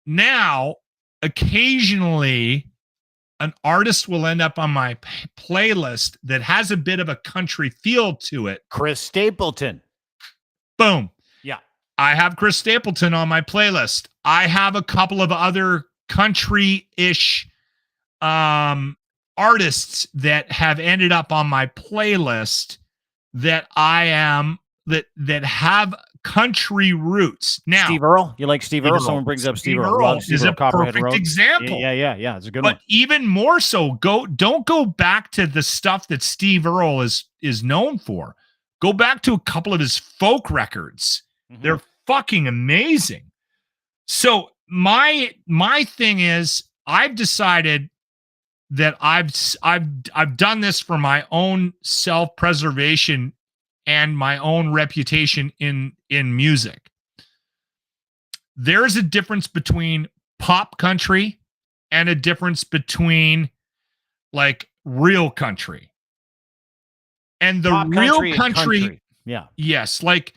Now, occasionally, an artist will end up on my playlist that has a bit of a country feel to it.
Chris Stapleton.
Boom.
Yeah.
I have Chris Stapleton on my playlist. I have a couple of other country-ish artists that have ended up on my playlist that that have country roots. Now,
Steve Earle, you like Steve Earle? Someone brings up Steve Earle.
Is a perfect example.
Yeah. It's a good
one.
But
even more so, don't go back to the stuff that Steve Earle is known for. Go back to a couple of his folk records. Mm-hmm. They're fucking amazing. So my thing is, I've decided that I've done this for my own self-preservation and my own reputation in music. There's a difference between pop country and a difference between like real country. And the
pop
real
country. Yeah.
Yes, like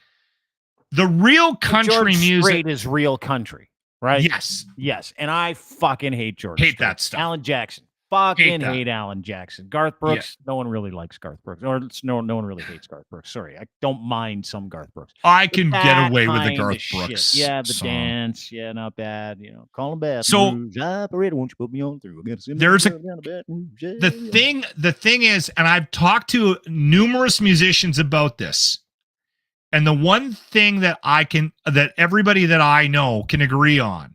the real country
George
music
Strait is real country, right?
Yes.
And I fucking hate George
Hate
Strait.
that stuff.
Alan Jackson. Fucking hate Alan Jackson. Garth Brooks, no one really likes Garth Brooks. Or no one really hates Garth Brooks. Sorry, I don't mind some Garth Brooks.
I can get away with the Garth Brooks.
Yeah, the
song.
Dance. Yeah, not bad. Call him bad.
So
operator, won't you put me on through?
There's the thing is, and I've talked to numerous musicians about this. And the one thing that everybody that I know can agree on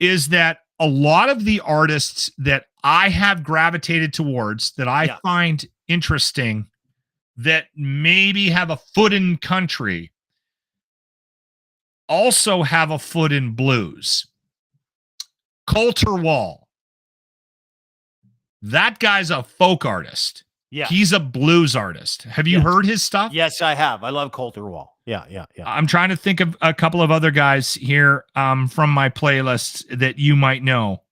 is that a lot of the artists that I have gravitated towards that I find interesting that maybe have a foot in country also have a foot in blues. Coulter Wall. That guy's a folk artist.
Yeah.
He's a blues artist. Have you heard his stuff?
Yes, I have. I love Coulter Wall. Yeah.
I'm trying to think of a couple of other guys here from my playlist that you might know.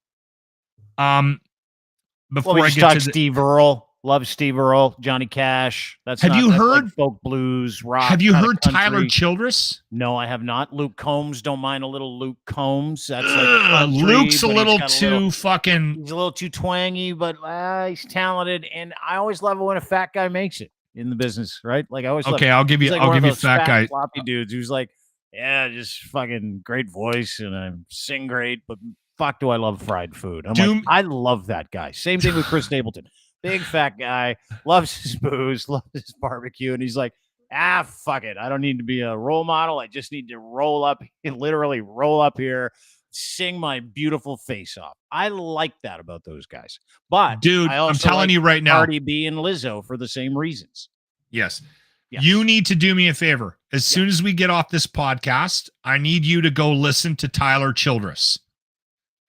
Before I get to
Steve Earle, love Steve Earle, Johnny Cash. That's
heard
like folk blues rock?
Have you heard Tyler Childress?
No, I have not. Luke Combs, don't mind a little Luke Combs. That's like country,
Luke's a little too fucking.
He's a little too twangy, but he's talented, and I always love it when a fat guy makes it in the business, right? Like I always.
Okay, I'll give you fat guy.
Floppy dudes who's like, yeah, just fucking great voice, and I sing great, but. Fuck, do I love fried food? I love that guy. Same thing with Chris Stapleton. Big fat guy, loves his booze, loves his barbecue, and he's like, fuck it. I don't need to be a role model. I just need to literally roll up here, sing my beautiful face off. I like that about those guys. But
dude, I'm telling you right now,
Cardi B and Lizzo for the same reasons.
Yes. You need to do me a favor. As soon as we get off this podcast, I need you to go listen to Tyler Childress.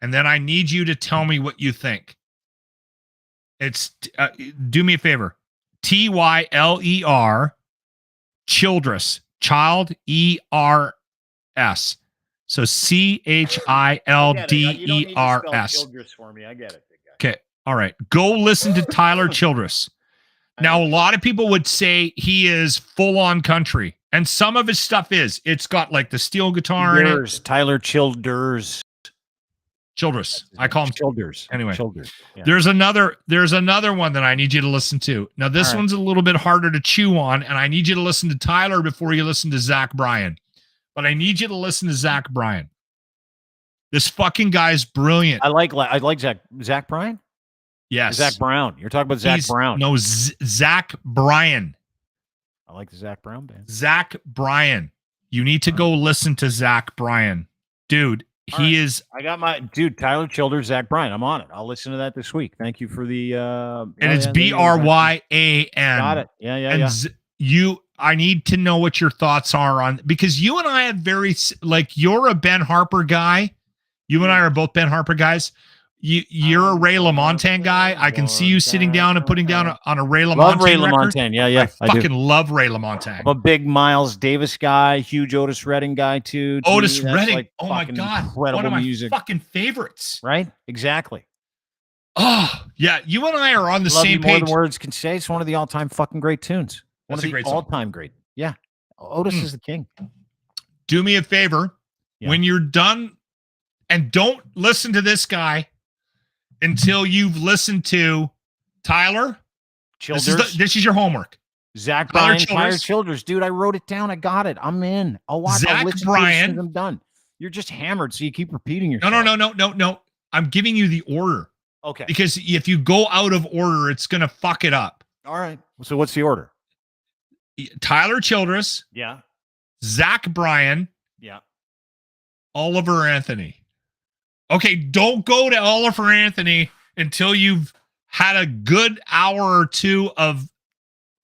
And then I need you to tell me what you think. It's do me a favor. Tyler Childress. Child ERS. So CHILDERS.
Childress for me. I get it.
Okay. All right. Go listen to Tyler Childress. Now, a lot of people would say he is full on country. And some of his stuff is. It's got like the steel guitar in it.
Tyler Childers.
Childress. I call him
Childers.
Anyway,
Childers. Yeah.
There's another one that I need you to listen to. Now, this one's a little bit harder to chew on, and I need you to listen to Tyler before you listen to Zach Bryan. But I need you to listen to Zach Bryan. This fucking guy's brilliant.
I like Zach Bryan?
Yes.
Zach Brown. You're talking about Zach Brown.
No, Zach Bryan.
I like the Zach Brown band.
Zach Bryan. You need to go listen to Zach Bryan. Dude. I got my
Tyler Childers, Zach Bryan. I'm on it. I'll listen to that this week. Thank you for the
and it's BRYAN.
Got it. Yeah.
I need to know what your thoughts are on, because you and I have you're a Ben Harper guy You and I are both Ben Harper guys. You're a Ray LaMontagne guy. I can see you sitting down and putting down on a Ray LaMontagne
Love Ray
record.
LaMontagne. Yeah.
I fucking love Ray LaMontagne.
I'm a big Miles Davis guy, huge Otis Redding guy too.
Otis
That's
Redding.
like
Oh my God.
incredible
One of my
music.
fucking favorites.
Right? Exactly.
Oh, yeah. You and I are on the
Love
same
You More
page.
Than Words Can Say. It's one of the all-time fucking great tunes. One
That's
of
a great
the
song.
all-time great. Yeah. Otis is the king.
Do me a favor.
Yeah.
When you're done, and don't listen to this guy until you've listened to Tyler
Childers.
This is your homework.
Zach
Tyler
Bryan,
Childers.
Tyler Childers. Dude, I wrote it down. I got it. I'm in. I'll watch.
Zach
I'll listen
Bryan.
to it as soon as I'm done. You're just hammered, so you keep repeating yourself.
No. I'm giving you the order.
Okay.
Because if you go out of order, it's going to fuck it up.
All right. So what's the order?
Tyler Childers,
Yeah.
Zach Bryan,
Yeah.
Oliver Anthony. Okay, don't go to Oliver Anthony until you've had a good hour or two of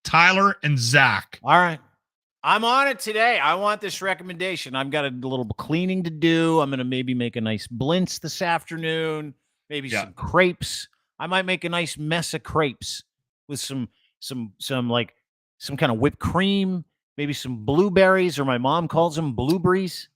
Tyler and Zach.
All right. I'm on it today. I want this recommendation. I've got a little cleaning to do. I'm going to maybe make a nice blintz this afternoon, maybe some crepes. I might make a nice mess of crepes with some kind of whipped cream, maybe some blueberries, or my mom calls them blueberries.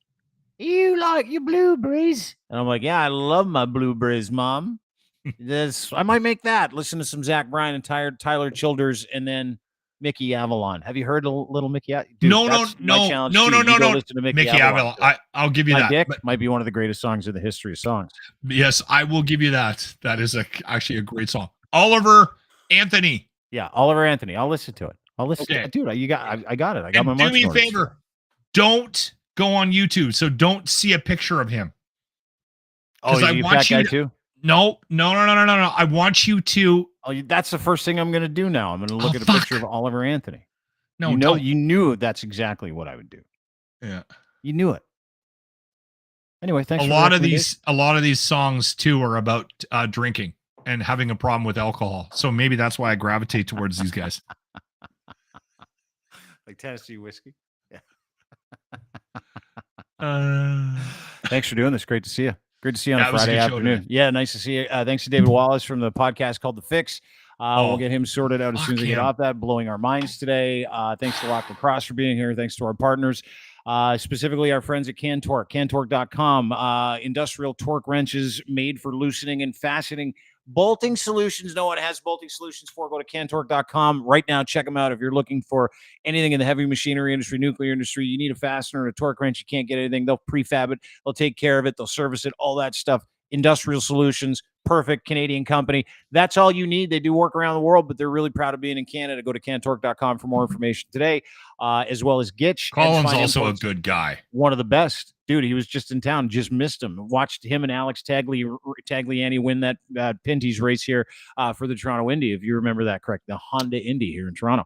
You like your blueberries? And I'm like, yeah, I love my blueberries, Mom. I might make that. Listen to some Zach Bryan and Tyler Childers, and then Mickey Avalon. Have you heard a little Mickey? Dude,
No.
Listen to
Mickey Avalon. I'll give you
My
that.
Dick might be one of the greatest songs in the history of songs.
Yes, I will give you that. That is actually a great song. Oliver Anthony.
Yeah, Oliver Anthony. I'll listen to it. I'll listen to it. Dude, I got it. I got my
Do me a
orders.
favor. Don't go on YouTube. So don't see a picture of him.
Oh, you fat guy too?
No. I want you to.
Oh, that's the first thing I'm going to do now. I'm going to look at a picture of Oliver Anthony.
No,
you knew that's exactly what I would do.
Yeah,
you knew it. Anyway, thanks.
A lot of these songs too are about drinking and having a problem with alcohol. So maybe that's why I gravitate towards these guys.
Like Tennessee whiskey. Yeah. Thanks for doing this. Great to see you. Great to see you on a Friday afternoon. Yeah, nice to see you. Thanks to David Wallace from the podcast called The Fix. We'll get him sorted out as soon as we get off that. Blowing our minds today. Thanks to Lock Lacrosse for being here. Thanks to our partners, specifically our friends at Cantork, cantork.com. Industrial torque wrenches made for loosening and fastening. Bolting solutions. No one has bolting solutions for. Go to cantork.com right now. Check them out. If you're looking for anything in the heavy machinery industry, nuclear industry, you need a fastener and a torque wrench. You can't get anything. They'll prefab it. They'll take care of it. They'll service it. All that stuff. Industrial Solutions, perfect Canadian company. That's all you need. They do work around the world, but they're really proud of being in Canada. Go to cantork.com for more information today, as well as Gitch.
Colin's also a good guy.
One of the best. Dude, he was just in town, just missed him. Watched him and Alex Tagliani win that Pinty's race here for the Toronto Indy, if you remember that correct, the Honda Indy here in Toronto.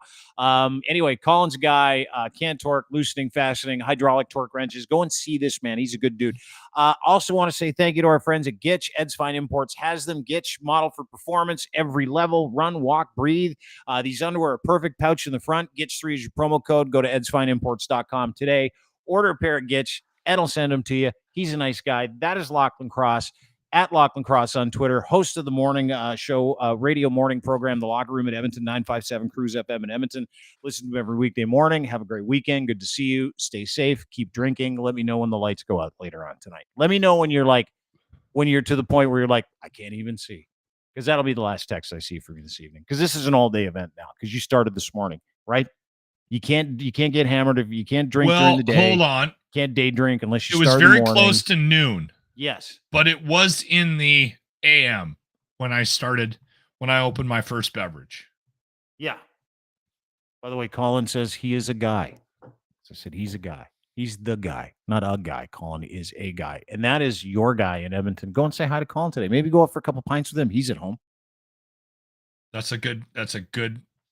Anyway, Colin's a guy, Cantork, loosening, fastening, hydraulic torque wrenches. Go and see this man. He's a good dude. Also want to say thank you to our friends at Gitch. Ed's Fine Imports has them. Gitch, model for performance, every level, run, walk, breathe. These underwear are perfect. Pouch in the front. Gitch 3 is your promo code. Go to edsfineimports.com today. Order a pair of Gitch. Ed will send them to you. He's a nice guy. That is Lachlan Cross, at Lachlan Cross on Twitter, host of the morning show, radio morning program, The Locker Room at Edmonton, 957 Cruise FM in Edmonton. Listen to him every weekday morning. Have a great weekend. Good to see you. Stay safe. Keep drinking. Let me know when the lights go out later on tonight. Let me know when you're to the point where you're like, I can't even see. Because that'll be the last text I see from you this evening. Because this is an all-day event now. Because you started this morning, right? You can't get hammered if you can't drink during the day.
Hold on.
Can't day drink unless you
start in the morning. It was very close to noon.
Yes.
But it was in the AM when I opened my first beverage.
Yeah. By the way, Colin says he is a guy. So I said he's a guy. He's the guy, not a guy. Colin is a guy. And that is your guy in Edmonton. Go and say hi to Colin today. Maybe go out for a couple pints with him. He's at home.
That's a good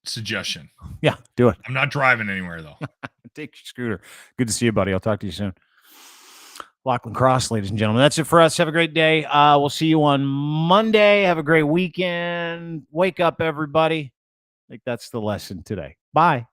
suggestion.
Yeah, do it.
I'm not driving anywhere, though.
Take your scooter. Good to see you, buddy. I'll talk to you soon. Lachlan Cross, ladies and gentlemen. That's it for us. Have a great day. We'll see you on Monday. Have a great weekend. Wake up, everybody. I think that's the lesson today. Bye.